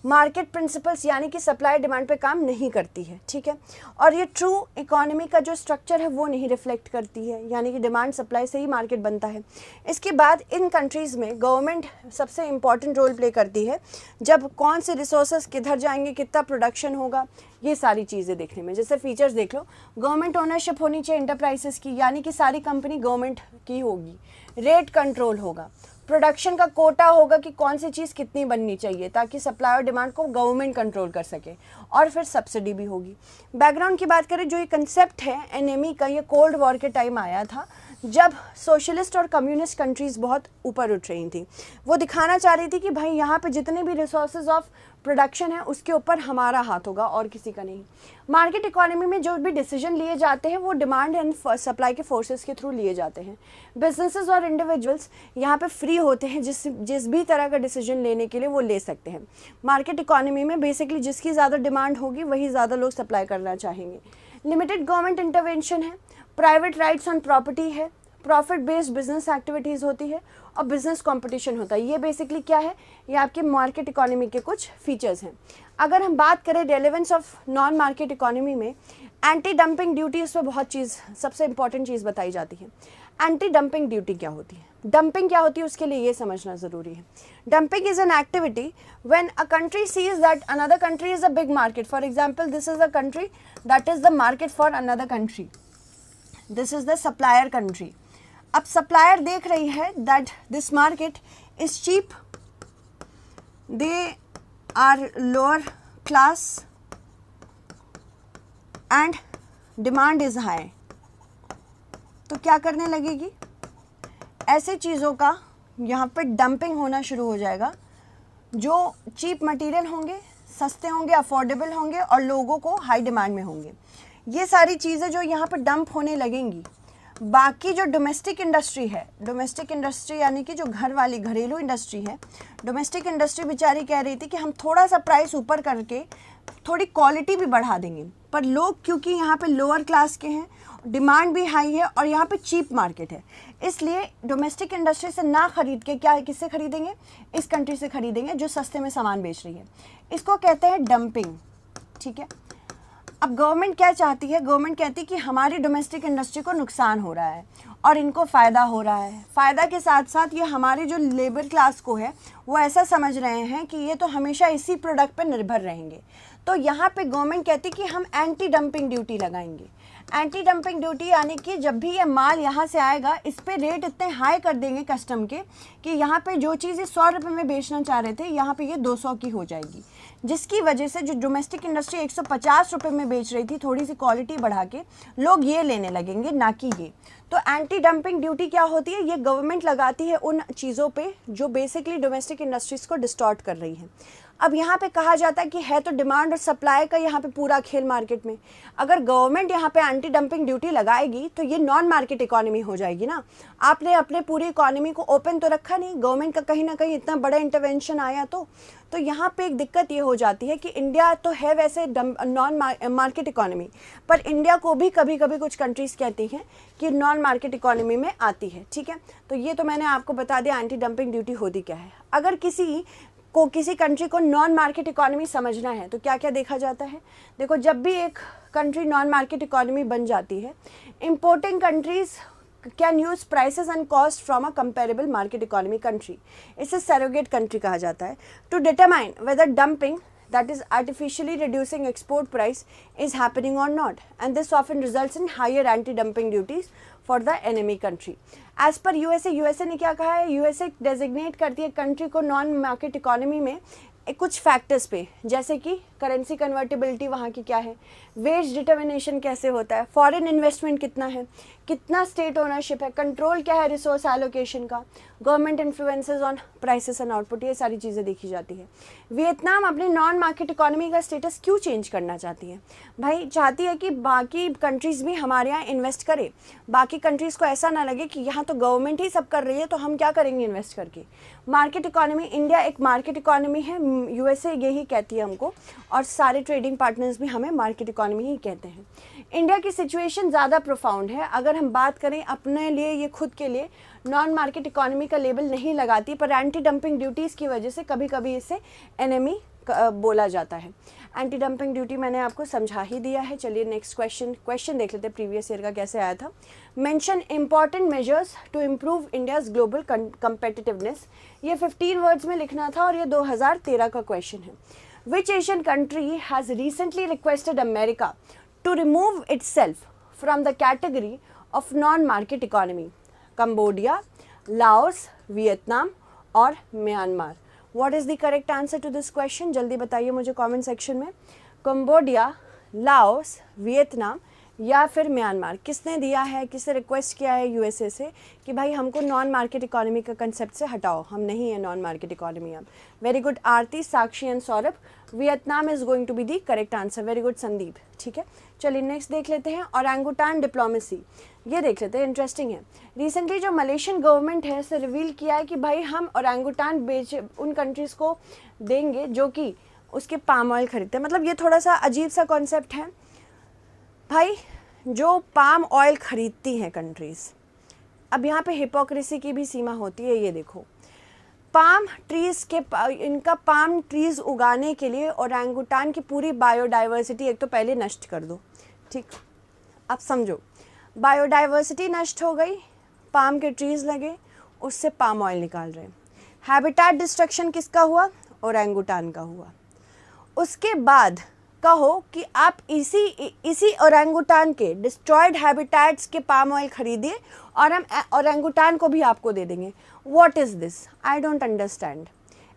A: मार्केट प्रिंसिपल्स यानी कि सप्लाई डिमांड पे काम नहीं करती है, ठीक है। और ये ट्रू इकोनॉमी का जो स्ट्रक्चर है वो नहीं रिफ्लेक्ट करती है, यानी कि डिमांड सप्लाई से ही मार्केट बनता है। इसके बाद इन कंट्रीज़ में गवर्नमेंट सबसे इम्पॉर्टेंट रोल प्ले करती है, जब कौन से रिसोर्सेज किधर जाएंगे, कितना प्रोडक्शन होगा, ये सारी चीज़ें देखने में। जैसे फीचर्स देख लो, गवर्नमेंट ओनरशिप होनी चाहिए इंटरप्राइजेस की, यानी कि सारी कंपनी गवर्नमेंट की होगी। रेट कंट्रोल होगा, प्रोडक्शन का कोटा होगा कि कौन सी चीज़ कितनी बननी चाहिए ताकि सप्लाई और डिमांड को गवर्नमेंट कंट्रोल कर सके, और फिर सब्सिडी भी होगी। बैकग्राउंड की बात करें, जो ये कंसेप्ट है एनएमई का, ये कोल्ड वॉर के टाइम आया था, जब सोशलिस्ट और कम्युनिस्ट कंट्रीज़ बहुत ऊपर उठ रही थी। वो दिखाना चाह रही थी कि भाई यहाँ पे जितने भी रिसोर्सेज ऑफ प्रोडक्शन है उसके ऊपर हमारा हाथ होगा और किसी का नहीं। मार्केट इकोनॉमी में जो भी डिसीजन लिए जाते हैं वो डिमांड एंड सप्लाई के फोर्सेस के थ्रू लिए जाते हैं। बिजनेसेस और इंडिविजुअल्स यहाँ पे फ्री होते हैं, जिस भी तरह का डिसीजन लेने के लिए वो ले सकते हैं। मार्केट इकोनॉमी में बेसिकली जिसकी ज़्यादा डिमांड होगी वही ज़्यादा लोग सप्लाई करना चाहेंगे। लिमिटेड गवर्नमेंट इंटरवेंशन है, प्राइवेट राइट्स ऑन प्रॉपर्टी है, प्रॉफिट बेस्ड बिजनेस एक्टिविटीज़ होती है और बिजनेस कंपटीशन होता है। ये बेसिकली क्या है, ये आपके मार्केट इकोनॉमी के कुछ फीचर्स हैं। अगर हम बात करें relevance of non market economy में, एंटी डंपिंग ड्यूटी उस पर बहुत चीज़, सबसे इंपॉर्टेंट चीज़ बताई जाती है। एंटी डंपिंग ड्यूटी क्या होती है, डंपिंग क्या होती है, उसके लिए ये समझना ज़रूरी है। Dumping is an activity when a country sees that another country is a big market. For example, this is a country that is the market for another country, this is the supplier country. अब supplier देख रही है that this market is cheap, they are lower class and demand is high, तो क्या करने लगेगी, ऐसे चीज़ों का यहाँ पे डंपिंग होना शुरू हो जाएगा। जो चीप मटेरियल होंगे, सस्ते होंगे, अफोर्डेबल होंगे और लोगों को हाई डिमांड में होंगे, ये सारी चीज़ें जो यहाँ पे डंप होने लगेंगी, बाकी जो डोमेस्टिक इंडस्ट्री है, डोमेस्टिक इंडस्ट्री यानी कि जो घर वाली घरेलू इंडस्ट्री है, डोमेस्टिक इंडस्ट्री बेचारी कह रही थी कि हम थोड़ा सा प्राइस ऊपर करके थोड़ी क्वालिटी भी बढ़ा देंगे, पर लोग क्योंकि यहाँ पे लोअर क्लास के हैं, डिमांड भी हाई है और यहाँ पे चीप मार्केट है, इसलिए डोमेस्टिक इंडस्ट्री से ना खरीद के क्या किससे खरीदेंगे, इस कंट्री से खरीदेंगे जो सस्ते में सामान बेच रही है। इसको कहते हैं डंपिंग, ठीक है। अब गवर्नमेंट क्या चाहती है, गवर्नमेंट कहती है कि हमारी डोमेस्टिक इंडस्ट्री को नुकसान हो रहा है और इनको फ़ायदा हो रहा है। फ़ायदा के साथ साथ ये हमारे जो लेबर क्लास को है वो ऐसा समझ रहे हैं कि ये तो हमेशा इसी प्रोडक्ट पर निर्भर रहेंगे। तो यहाँ पे गवर्नमेंट कहती है कि हम एंटी डंपिंग ड्यूटी लगाएंगे। एंटी डंपिंग ड्यूटी यानी कि जब भी ये माल यहाँ से आएगा, इस पे रेट इतने हाई कर देंगे कस्टम के कि यहाँ पे जो चीज़ 100 रुपये में बेचना चाह रहे थे, यहाँ पे ये 200 की हो जाएगी, जिसकी वजह से जो डोमेस्टिक इंडस्ट्री 150 रुपये में बेच रही थी, थोड़ी सी क्वालिटी बढ़ा के लोग ये लेने लगेंगे, ना कि ये। तो एंटी डंपिंग ड्यूटी क्या होती है, ये गवर्नमेंट लगाती है उन चीज़ों पे जो बेसिकली डोमेस्टिक इंडस्ट्रीज़ को डिस्टॉर्ट कर रही हैं। अब यहाँ पे कहा जाता है कि है तो डिमांड और सप्लाई का यहाँ पे पूरा खेल मार्केट में। अगर गवर्नमेंट यहाँ पे एंटी डंपिंग ड्यूटी लगाएगी तो ये नॉन मार्केट इकोनॉमी हो जाएगी ना। आपने अपने पूरी इकोनॉमी को ओपन तो रखा नहीं, गवर्नमेंट का कहीं ना कहीं इतना बड़ा इंटरवेंशन आया तो यहाँ पे एक दिक्कत ये हो जाती है कि इंडिया तो है वैसे नॉन मार्केट इकोनॉमी, पर इंडिया को भी कभी कभी कुछ कंट्रीज़ कहती हैं कि नॉन मार्केट इकोनॉमी में आती है, ठीक है। तो ये तो मैंने आपको बता दिया एंटी डंपिंग ड्यूटी होती क्या है। अगर किसी कंट्री को नॉन मार्केट इकोनॉमी समझना है तो क्या क्या देखा जाता है। देखो, जब भी एक कंट्री नॉन मार्केट इकोनॉमी बन जाती है, importing countries can use prices and cost from a comparable market economy country, इसे सरोगेट कंट्री कहा जाता है, to determine whether dumping that is artificially reducing export price is happening or not, and this often results in higher anti-dumping duties for the enemy country. As per USA ने क्या कहा है, USA designate करती है country को non market economy में कुछ factors पे, जैसे कि करेंसी कन्वर्टेबिलिटी वहाँ की क्या है, वेज डिटर्मिनेशन कैसे होता है, फॉरेन इन्वेस्टमेंट कितना है, कितना स्टेट ओनरशिप है, कंट्रोल क्या है रिसोर्स एलोकेशन का, government influences on prices and output, ये सारी चीज़ें देखी जाती है। वियतनाम अपनी नॉन मार्केट इकोनॉमी का स्टेटस क्यों चेंज करना चाहती है, भाई चाहती है कि बाकी कंट्रीज़ भी हमारे यहाँ इन्वेस्ट करे, बाकी कंट्रीज़ को ऐसा ना लगे कि यहाँ तो गवर्नमेंट ही सब कर रही है तो हम क्या करेंगे इन्वेस्ट करके। मार्केट इकोनॉमी, इंडिया एक मार्केट इकोनॉमी है, USA यही कहती है हमको, और सारे ट्रेडिंग पार्टनर्स भी हमें मार्केट इकोनॉमी ही कहते हैं। इंडिया की सिचुएशन ज़्यादा प्रोफाउंड है। अगर हम बात करें अपने लिए, ये खुद के लिए नॉन मार्केट इकोनॉमी का लेबल नहीं लगाती, पर एंटी डंपिंग ड्यूटीज़ की वजह से कभी कभी इसे एनिमी बोला जाता है। एंटी डंपिंग ड्यूटी मैंने आपको समझा ही दिया है। चलिए नेक्स्ट क्वेश्चन देख लेते हैं प्रीवियस ईयर का कैसे आया था। Mention important measures to improve India's global competitiveness. ये 15 वर्ड्स में लिखना था और ये 2013 का क्वेश्चन है। Which Asian country has recently requested America to remove itself from the category of non market economy? Cambodia, Laos, Vietnam और Myanmar. What is the correct answer to this question? जल्दी बताइए मुझे कमेंट सेक्शन में। Cambodia, Laos, Vietnam या फिर Myanmar, किसने दिया है, किसने रिक्वेस्ट किया है यूएसए से कि भाई हमको नॉन मार्केट इकोनॉमी का कंसेप्ट से हटाओ, हम नहीं है नॉन मार्केट इकोनॉमी अब। Very good Aarti, Sakshi and Saurabh. Vietnam is going to be the correct answer. Very good Sandeep. ठीक है, चलिए नेक्स्ट देख लेते हैं ओरंगुटान डिप्लोमेसी। ये देख लेते हैं, इंटरेस्टिंग है। रिसेंटली जो मलेशियन गवर्नमेंट है इसे रिवील किया है कि भाई हम ओरंगुटान बेच उन कंट्रीज़ को देंगे जो कि उसके पाम ऑयल खरीदते हैं। मतलब ये थोड़ा सा अजीब सा कॉन्सेप्ट है भाई, जो पाम ऑयल खरीदती हैं कंट्रीज़। अब यहाँ पे हिपोक्रेसी की भी सीमा होती है। ये देखो, पाम ट्रीज़ के इनका पाम ट्रीज़ उगाने के लिए ओरंगुटान की पूरी बायोडाइवर्सिटी एक तो पहले नष्ट कर दो। ठीक, अब समझो, बायोडाइवर्सिटी नष्ट हो गई, पाम के ट्रीज़ लगे, उससे पाम ऑयल निकाल रहे हैं। हैबिटेट डिस्ट्रक्शन किसका हुआ? ओरंगुटान का हुआ। उसके बाद कहो कि आप इसी ओरंगुटान के डिस्ट्रॉयड हैबिटेट्स के पाम ऑयल खरीदिए और हम ओरंगुटान को भी आपको दे देंगे। What is this? I don't understand.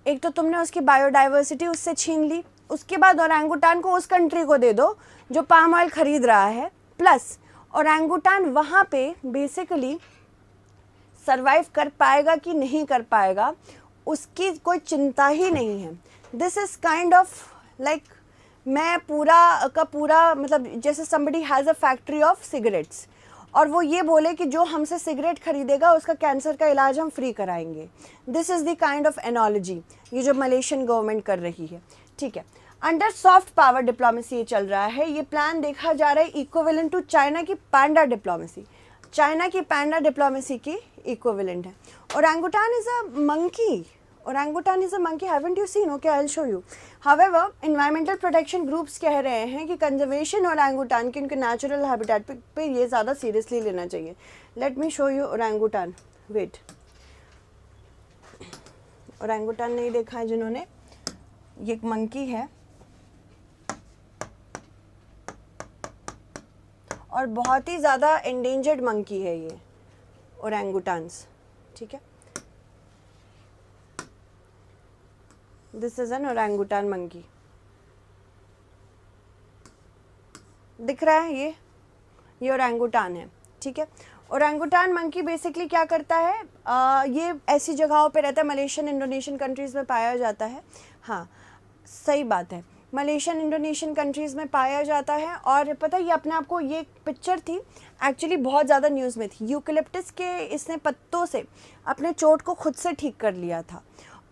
A: एक तो तुमने उसकी बायोडाइवर्सिटी उससे छीन ली, उसके बाद ओरंगुटान को उस कंट्री को दे दो जो पाम ऑयल खरीद रहा है, प्लस ओरंगुटान वहाँ पे बेसिकली सर्वाइव कर पाएगा कि नहीं कर पाएगा उसकी कोई चिंता ही नहीं है। This is kind of like, मैं पूरा का पूरा मतलब जैसे somebody has a factory of cigarettes और वो ये बोले कि जो हमसे सिगरेट खरीदेगा उसका कैंसर का इलाज हम फ्री कराएंगे। This is the kind of analogy ये जो मलेशियन गवर्नमेंट कर रही है। ठीक है, अंडर सॉफ्ट पावर डिप्लोमेसी ये चल रहा है। ये प्लान देखा जा रहा है इक्विवेलेंट टू चाइना की पैंडा डिप्लोमेसी। चाइना की पैंडा डिप्लोमेसी की इक्विवेलेंट है। Orangutan is a monkey. Orangutan is a monkey. Haven't you seen? Okay, I'll show you. However, environmental protection groups कह रहे हैं कि conservation orangutan के उनके natural habitat पे ये ज़्यादा seriously लेना चाहिए। Let me show you orangutan. Wait. orangutan नहीं देखा है जिन्होंने, ये एक monkey है और बहुत ही ज़्यादा endangered monkey है ये orangutans। ठीक है, this is an orangutan monkey. दिख रहा है ये ओरंगुटान है। ठीक है, ओरंगुटान मंकी बेसिकली क्या करता है, ये ऐसी जगहों पे रहता है, मलेशियन इंडोनेशियन कंट्रीज़ में पाया जाता है। हाँ, सही बात है, मलेशियन इंडोनेशियन कंट्रीज़ में पाया जाता है। और पता है ये अपने आप को, ये पिक्चर थी एक्चुअली बहुत ज़्यादा न्यूज़ में थी। यूकेलिप्टस के इसने पत्तों से अपने चोट को खुद से ठीक कर लिया था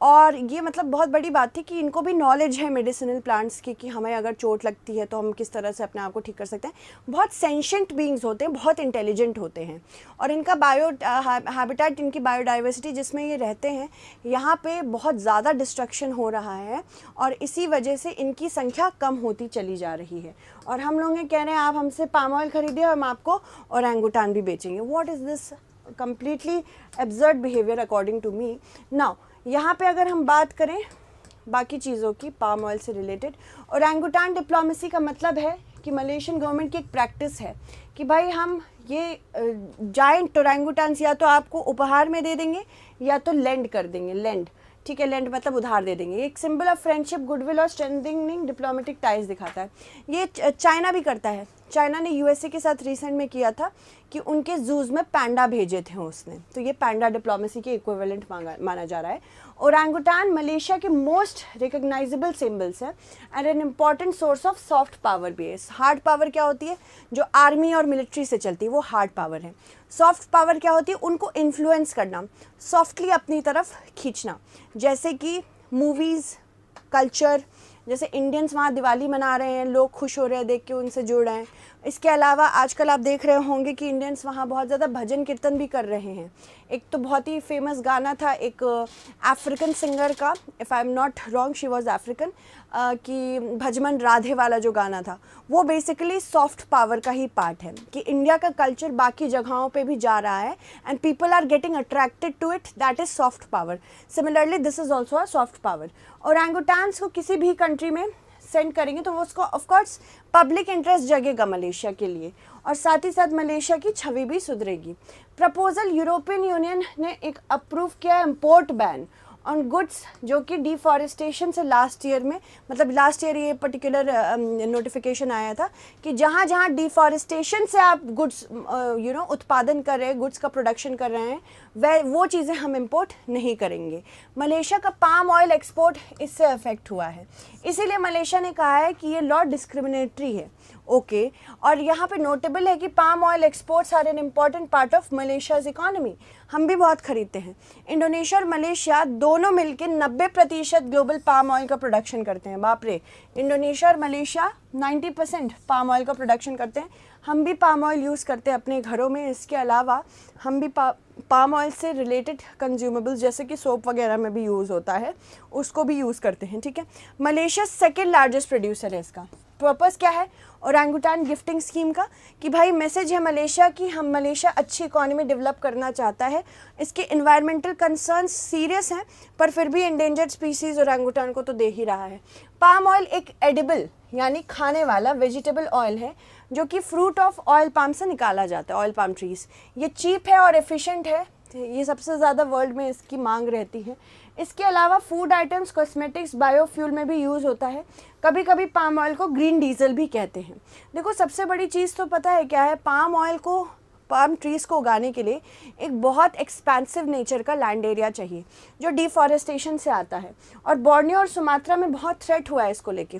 A: और ये मतलब बहुत बड़ी बात थी कि इनको भी नॉलेज है मेडिसिनल प्लांट्स की कि हमें अगर चोट लगती है तो हम किस तरह से अपने आप को ठीक कर सकते हैं। बहुत सेंशिएंट बीइंग्स होते हैं, बहुत इंटेलिजेंट होते हैं और इनका हैबिटेट, इनकी बायोडाइवर्सिटी जिसमें ये रहते हैं, यहाँ पे बहुत ज़्यादा डिस्ट्रक्शन हो रहा है और इसी वजह से इनकी संख्या कम होती चली जा रही है। और हम लोग ये कह रहे हैं आप हमसे पाम ऑयल खरीदिए और हम आपको ओरंगुटान भी बेचेंगे। What is this completely absurd behaviour according to me. Now यहाँ पे अगर हम बात करें बाकी चीज़ों की पाम ऑयल से रिलेटेड, ओरंगुटान डिप्लोमेसी का मतलब है कि मलेशियन गवर्नमेंट की एक प्रैक्टिस है कि भाई हम ये जायंट ओरंगुटान्स या तो आपको उपहार में दे देंगे या तो लेंड कर देंगे। लेंड, ठीक है, लेंड मतलब उधार दे देंगे। एक सिंबल ऑफ फ्रेंडशिप, गुडविल और स्ट्रेंथनिंग डिप्लोमेटिक टाइज दिखाता है। ये चाइना भी करता है। चाइना ने यूएसए के साथ रिसेंट में किया था कि उनके जूज में पैंडा भेजे थे उसने, तो ये पैंडा डिप्लोमेसी के इक्विवेलेंट माना जा रहा है। ओरंगुटान मलेशिया के मोस्ट रिकग्नाइजेबल सिंबल्स है and an important source of soft power भी है। हार्ड पावर क्या होती है, जो आर्मी और मिलिट्री से चलती है, वो हार्ड पावर है। सॉफ्ट पावर क्या होती है, उनको इन्फ्लुएंस करना, सॉफ्टली अपनी तरफ खींचना, जैसे कि मूवीज़, कल्चर, जैसे इंडियंस वहाँ दिवाली मना रहे हैं, लोग खुश हो रहे हैं देख के, उनसे जुड़ रहे हैं। इसके अलावा आजकल आप देख रहे होंगे कि इंडियंस वहाँ बहुत ज़्यादा भजन कीर्तन भी कर रहे हैं। एक तो बहुत ही फेमस गाना था एक अफ्रीकन सिंगर का, if I am not wrong she was African, कि भजमन राधे वाला जो गाना था वो बेसिकली सॉफ्ट पावर का ही पार्ट है कि इंडिया का कल्चर बाकी जगहों पे भी जा रहा है and people are getting attracted to it, that is soft power. Similarly this is also a soft power. Orangutans को किसी भी कंट्री में सेंड करेंगे तो वो उसको ऑफकोर्स पब्लिक इंटरेस्ट जगेगा मलेशिया के लिए, और साथ ही साथ मलेशिया की छवि भी सुधरेगी। प्रपोजल यूरोपियन यूनियन ने एक अप्रूव किया इम्पोर्ट बैन ऑन गुड्स जो कि डिफॉरेस्टेशन से लास्ट ईयर में, मतलब लास्ट ईयर ये पर्टिकुलर नोटिफिकेशन आया था कि जहाँ जहाँ डिफॉरेस्टेशन से आप गुड्स उत्पादन कर रहे हैं, गुड्स का प्रोडक्शन कर रहे हैं, वह वो चीज़ें हम इंपोर्ट नहीं करेंगे। मलेशिया का पाम ऑयल एक्सपोर्ट इससे अफेक्ट हुआ है, इसीलिए मलेशिया ने कहा है कि ये लॉ डिस्क्रिमिनेटरी है। ओके और यहाँ पे नोटेबल है कि palm oil exports are an important part of Malaysia's economy, हम भी बहुत खरीदते हैं। इंडोनेशिया और मलेशिया दोनों मिलकर 90% ग्लोबल पाम ऑयल का प्रोडक्शन करते हैं। बाप रे, इंडोनेशिया और मलेशिया 90% पाम ऑयल का प्रोडक्शन करते हैं। हम भी पाम ऑयल यूज़ करते हैं अपने घरों में। इसके अलावा हम भी पाम ऑयल से रिलेटेड कंज्यूमेबल्स जैसे कि सोप वगैरह में भी यूज़ होता है, उसको भी यूज़ करते हैं। ठीक है, मलेशिया सेकेंड लार्जेस्ट प्रोड्यूसर है इसका। पर्पस क्या है ओरंगुटान गिफ्टिंग स्कीम का कि भाई मैसेज है मलेशिया की, हम मलेशिया अच्छी इकोनॉमी डेवलप करना चाहता है। इसके इन्वायरमेंटल कंसर्न्स सीरियस हैं पर फिर भी एंडेंजर्ड स्पीसीज ओरंगुटान को तो दे ही रहा है। पाम ऑयल एक एडिबल यानी खाने वाला वेजिटेबल ऑयल है जो कि फ्रूट ऑफ ऑयल पाम से निकाला जाता है, ऑयल पाम ट्रीज। ये चीप है और एफिशिएंट है, ये सबसे ज़्यादा वर्ल्ड में इसकी मांग रहती है। इसके अलावा फूड आइटम्स, कॉस्मेटिक्स, बायोफ्यूल में भी यूज़ होता है। कभी कभी पाम ऑयल को ग्रीन डीजल भी कहते हैं। देखो सबसे बड़ी चीज़ तो पता है क्या है, पाम ऑयल को, पाम ट्रीज़ को उगाने के लिए एक बहुत एक्सपेंसिव नेचर का लैंड एरिया चाहिए जो डिफॉरेस्टेशन से आता है, और बोर्नियो और सुमात्रा में बहुत थ्रेट हुआ है इसको लेके।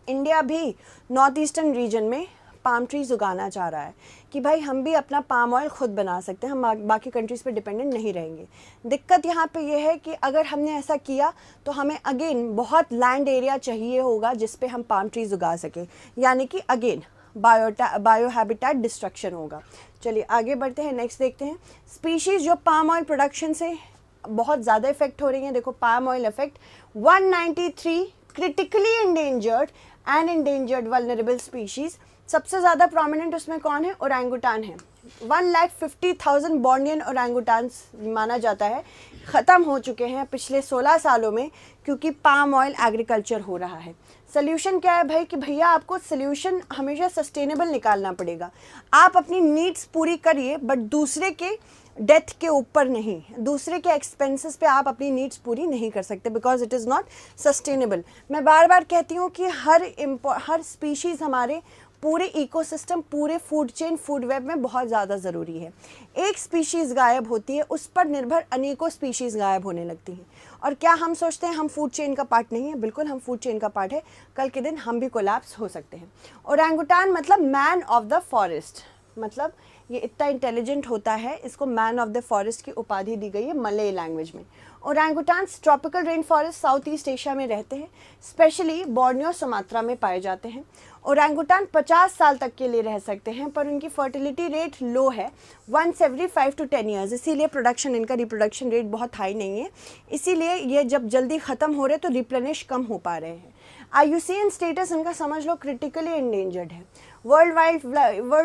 A: इंडिया भी नॉर्थ ईस्टर्न रीजन में पाम ट्रीज उगाना चाह रहा है कि भाई हम भी अपना पाम ऑयल खुद बना सकते हैं, हम बाकी कंट्रीज़ पे डिपेंडेंट नहीं रहेंगे। दिक्कत यहाँ पे ये है कि अगर हमने ऐसा किया तो हमें अगेन बहुत लैंड एरिया चाहिए होगा जिस पे हम पाम ट्रीज उगा सकें, यानी कि अगेन बायो हैबिटेट डिस्ट्रक्शन होगा। चलिए आगे बढ़ते हैं, नेक्स्ट देखते हैं स्पीशीज़ जो पाम ऑयल प्रोडक्शन से बहुत ज़्यादा इफेक्ट हो रही हैं। देखो palm oil effect 193 critically endangered and endangered vulnerable species. सबसे ज़्यादा प्रोमिनेंट उसमें कौन है, ओरंगुटान है। 1,50,000 बोर्नियन ओरंगुटान्स माना जाता है ख़त्म हो चुके हैं पिछले 16 सालों में क्योंकि पाम ऑयल एग्रीकल्चर हो रहा है। सोल्यूशन क्या है भाई कि भैया आपको सोल्यूशन हमेशा सस्टेनेबल निकालना पड़ेगा। आप अपनी नीड्स पूरी करिए बट दूसरे के डेथ के ऊपर नहीं, दूसरे के एक्सपेंसेस पे आप अपनी नीड्स पूरी नहीं कर सकते because it is not sustainable. मैं बार बार कहती हूँ कि हर स्पीशीज़ हमारे पूरे इकोसिस्टम, पूरे फूड चेन, फूड वेब में बहुत ज़्यादा ज़रूरी है। एक स्पीशीज़ गायब होती है, उस पर निर्भर अनेकों स्पीशीज़ गायब होने लगती हैं। और क्या हम सोचते हैं हम फूड चेन का पार्ट नहीं है? बिल्कुल हम फूड चेन का पार्ट है, कल के दिन हम भी कोलैप्स हो सकते हैं। ओरंगुटान मतलब मैन ऑफ द फॉरेस्ट, मतलब ये इतना इंटेलिजेंट होता है, इसको मैन ऑफ द फॉरेस्ट की उपाधि दी गई है मलय लैंग्वेज में। ओरंगुटान्स tropical rain forest south east Asia में रहते हैं, स्पेशली बोर्नियो, सुमात्रा में पाए जाते हैं। ओरंगुटान 50 साल तक के लिए रह सकते हैं पर उनकी फर्टिलिटी रेट लो है, वंस एवरी 5 to 10 ईयर्स, इसीलिए प्रोडक्शन, इनका रिप्रोडक्शन रेट बहुत हाई नहीं है, इसीलिए ये जब जल्दी ख़त्म हो रहे तो रिप्लेनिश कम हो पा रहे हैं। IUCN स्टेटस इनका समझ लो क्रिटिकली एंडेंजर्ड है। वर्ल्ड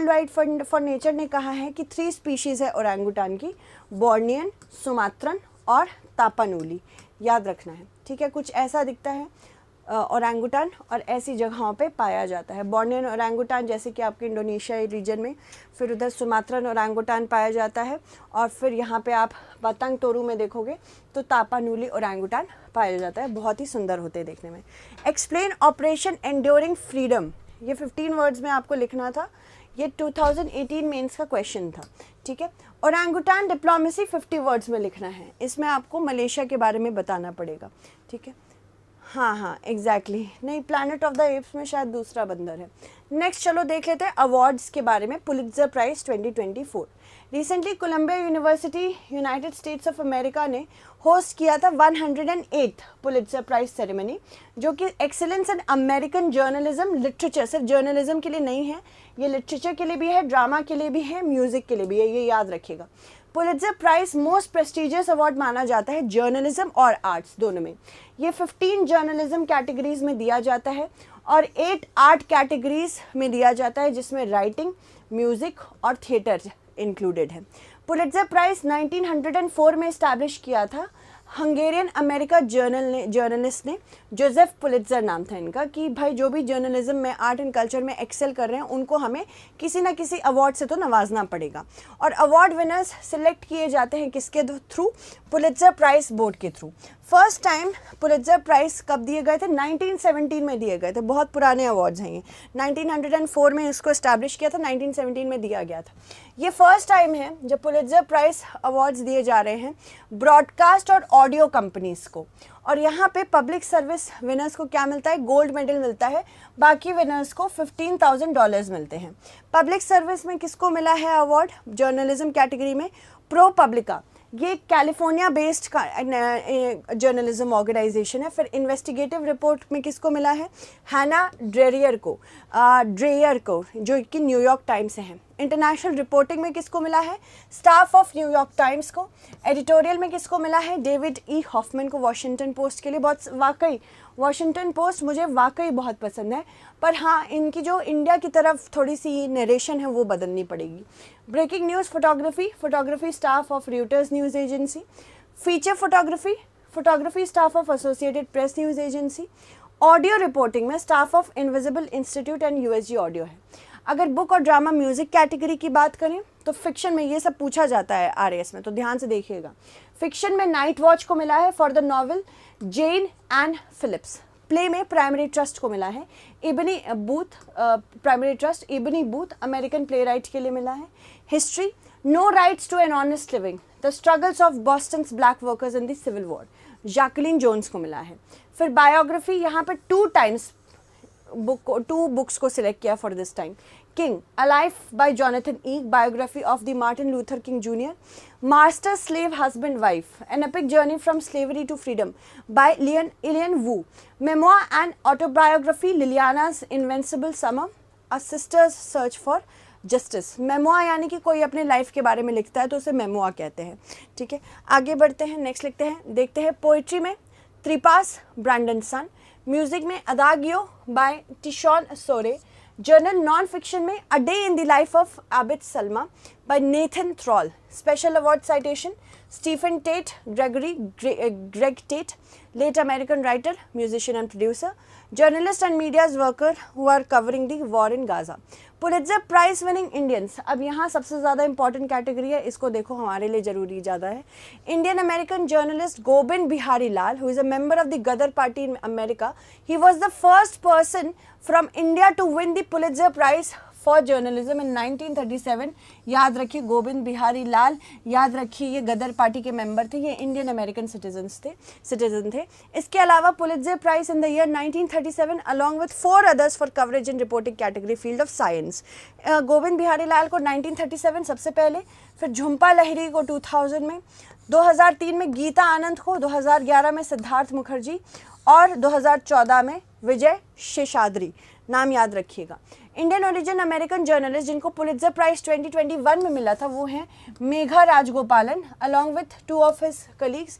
A: वाइड फॉर नेचर ने कहा है कि 3 स्पीशीज़ है ओरंगुटान की, बोर्नियन, सुमात्रन और तापानूली, याद रखना है। ठीक है, कुछ ऐसा दिखता है ओरंगुटान और ऐसी जगहों पे पाया जाता है। बोर्नियन ओरंगुटान जैसे कि आपके इंडोनेशिया रीजन में, फिर उधर सुमात्रन ओरंगुटान पाया जाता है, और फिर यहाँ पे आप पतंग तोरू में देखोगे तो तापानूली ओरंगुटान पाया जाता है। बहुत ही सुंदर होते हैं देखने में। एक्सप्लेन ऑपरेशन एंड्योरिंग फ्रीडम, ये 15 वर्ड्स में आपको लिखना था, ये 2018 मेंस का क्वेश्चन था। ठीक है, ओरंगुटान डिप्लोमेसी 50 वर्ड्स में लिखना है, इसमें आपको मलेशिया के बारे में बताना पड़ेगा। ठीक है, हाँ एग्जैक्टली, नहीं प्लैनेट ऑफ द एप्स में शायद दूसरा बंदर है। नेक्स्ट चलो देख लेते हैं अवार्ड्स के बारे में। Pulitzer prize 2024 recently Columbia University United States of America ने होस्ट किया था 108th पुलित्जर प्राइज़ सेरेमनी, जो कि excellence in American journalism literature, सिर्फ जर्नलिज्म के लिए नहीं है, ये लिटरेचर के लिए भी है, ड्रामा के लिए भी है, म्यूजिक के लिए भी है, ये याद रखिएगा। Pulitzer prize most prestigious award माना जाता है जर्नलिज्म और आर्ट्स दोनों में। ये 15 जर्नलिज्म कैटेगरीज में दिया जाता है और 8 आर्ट कैटेगरीज में दिया जाता है, जिसमें राइटिंग, म्यूजिक और थिएटर इंक्लूडेड है। पुलित्जर प्राइज 1904 में इस्टेब्लिश किया था हंगेरियन अमेरिका जर्नलिस्ट ने, जोसेफ पुलित्जर नाम था इनका, कि भाई जो भी जर्नलिज्म में, आर्ट एंड कल्चर में एक्सेल कर रहे हैं उनको हमें किसी ना किसी अवार्ड से तो नवाजना पड़ेगा। और अवार्ड विनर्स सिलेक्ट किए जाते हैं किसके थ्रू? पुलित्जर प्राइज बोर्ड के थ्रू। फर्स्ट टाइम पुलित्जर प्राइज कब दिए गए थे? 1917 में दिए गए थे। बहुत पुराने अवार्ड्स हैं ये। 1904 में इसको इस्टेब्लिश किया था, 1917 में दिया गया था। ये फर्स्ट टाइम है जब पुलित्जर प्राइज अवार्ड्स दिए जा रहे हैं ब्रॉडकास्ट और ऑडियो कंपनीज को। और यहाँ पे पब्लिक सर्विस विनर्स को क्या मिलता है? गोल्ड मेडल मिलता है। बाकी विनर्स को $15,000 मिलते हैं। पब्लिक सर्विस में किसको मिला है अवार्ड? जर्नलिज्म कैटेगरी में प्रो पब्लिका, ये कैलिफोर्निया बेस्ड जर्नलिज्म ऑर्गेनाइजेशन है। फिर इन्वेस्टिगेटिव रिपोर्ट में किसको मिला है? हैना ड्रेयर को जो कि न्यूयॉर्क टाइम्स से हैं। इंटरनेशनल रिपोर्टिंग में किसको मिला है? स्टाफ ऑफ न्यूयॉर्क टाइम्स को। एडिटोरियल में किसको मिला है? डेविड ई हॉफमैन को, वॉशिंगटन पोस्ट के लिए। बहुत वाकई वॉशिंगटन पोस्ट मुझे वाकई बहुत पसंद है, पर हाँ इनकी जो इंडिया की तरफ थोड़ी सी नरेशन है वो बदलनी पड़ेगी। Breaking news photography staff of Reuters news agency. Feature photography staff of Associated Press news agency. Audio reporting में staff of invisible institute and USG audio है। अगर बुक और ड्रामा म्यूजिक कैटेगरी की बात करें तो फिक्शन में ये सब पूछा जाता है आरएएस में, तो ध्यान से देखिएगा। फिक्शन में नाइट वॉच को मिला है for the novel Jayne Anne Phillips. Play में प्राइमरी ट्रस्ट को मिला है Eboni Booth American playwright के लिए मिला है। History no rights to an honest living the struggles of Boston's black workers in the civil war, Jacqueline Jones को मिला है। फिर बायोग्राफी यहाँ पे 2 बुक्स को सिलेक्ट किया for this time. King a life by Jonathan Eig, biography of the Martin Luther King junior. Master slave husband wife, an epic journey from slavery to freedom by Ilyon Woo. Memoir and autobiography Liliana's invincible summer, a sister's search for justice. Memoir यानी कि कोई अपने life के बारे में लिखता है तो उसे मेमोir कहते हैं। ठीक है, आगे बढ़ते हैं, नेक्स्ट देखते हैं पोइट्री में त्रिपास ब्रैंडन सन। म्यूजिक में अदागियो बाय टिशॉन सोरे। जर्नल नॉन फिक्शन में a day in the life of Abid Salma by Nathan Thrall. Special award citation Stephen Tate, Greg Tate, late American writer, musician and producer, journalist and media worker who are covering the war in Gaza. Pulitzer Prize winning Indians, अब यहाँ सबसे ज़्यादा important category है, इसको देखो हमारे लिए ज़रूरी ज़्यादा है। Indian American journalist Govind Bihari Lal, who is a member of the Ghadar party in America, he was the first person from India to win the Pulitzer Prize for journalism in 1937। याद रखिए गोविंद बिहारी लाल, याद रखिए ये गदर पार्टी के मेंबर थे, ये Indian American citizen थे। इसके अलावा Pulitzer prize in the year 1937 along with 4 others for coverage in reporting category field of science. Govind Bihari Lal को 1937 सबसे पहले, फिर झुम्पा लाहिरी को 2000 में, 2003 में गीता आनंद को, 2011 में सिद्धार्थ मुखर्जी और 2014 में विजय शेषाद्री। नाम याद रखिएगा। इंडियन ओरिजिन अमेरिकन जर्नलिस्ट जिनको पुलित्जर प्राइज 2021 में मिला था वो हैं Megha Rajagopalan along with 2 of his colleagues.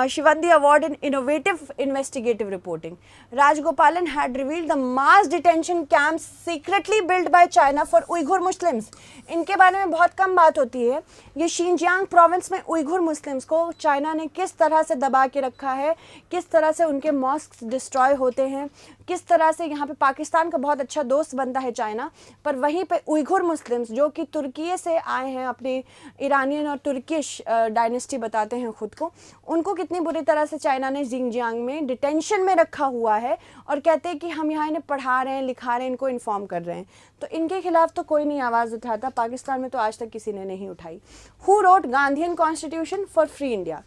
A: she won the award in innovative investigative reporting. Rajgopalan had revealed the mass detention camps secretly built by China for Uyghur Muslims. इनके बारे में बहुत कम बात होती है। ये शिनजियांग प्रोविंस में उइघुर मुस्लिम्स को चाइना ने किस तरह से दबा के रखा है, किस तरह से उनके मॉस्क डिस्ट्रॉय होते हैं, किस तरह से यहाँ पे पाकिस्तान का बहुत अच्छा दोस्त बनता है चाइना, पर वहीं पे उइघुर मुस्लिम्स जो कि तुर्की से आए हैं, अपने ईरानियन और तुर्किश डायनेस्टी बताते हैं खुद को, उनको कितनी बुरी तरह से चाइना ने जिंगजियांग में डिटेंशन में रखा हुआ है और कहते हैं कि हम यहाँ इन्हें पढ़ा रहे हैं, लिखा रहे हैं, इनको इन्फॉर्म कर रहे हैं। तो इनके खिलाफ तो कोई नहीं आवाज़ उठाता, पाकिस्तान में तो आज तक किसी ने नहीं उठाई। Who wrote Gandhian constitution for free India?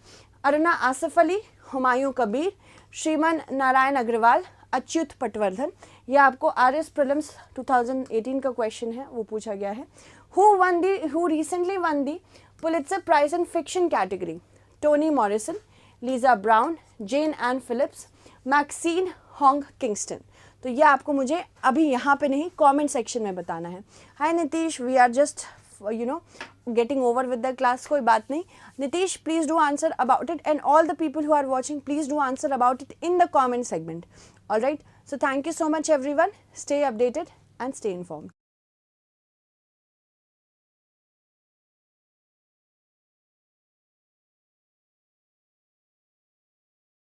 A: Aruna Asif Ali, Humayun Kabir, श्रीमान नारायण अग्रवाल, अच्युत पटवर्धन। ये आपको आरएस प्रीलिम्स 2018 का क्वेश्चन है, वो पूछा गया है। Who recently won the Pulitzer prize in fiction category? Toni Morrison, Lisa Brown, Jayne Anne Phillips, Maxine Hong Kingston. तो ये आपको मुझे अभी यहाँ पे नहीं, कमेंट सेक्शन में बताना है. Hi Nitish, we are just getting over with the class, कोई बात नहीं. Nitish, please do answer about it, and all the people who are watching, please do answer about it in the comment segment. All right, so thank you so much everyone. Stay updated and stay informed.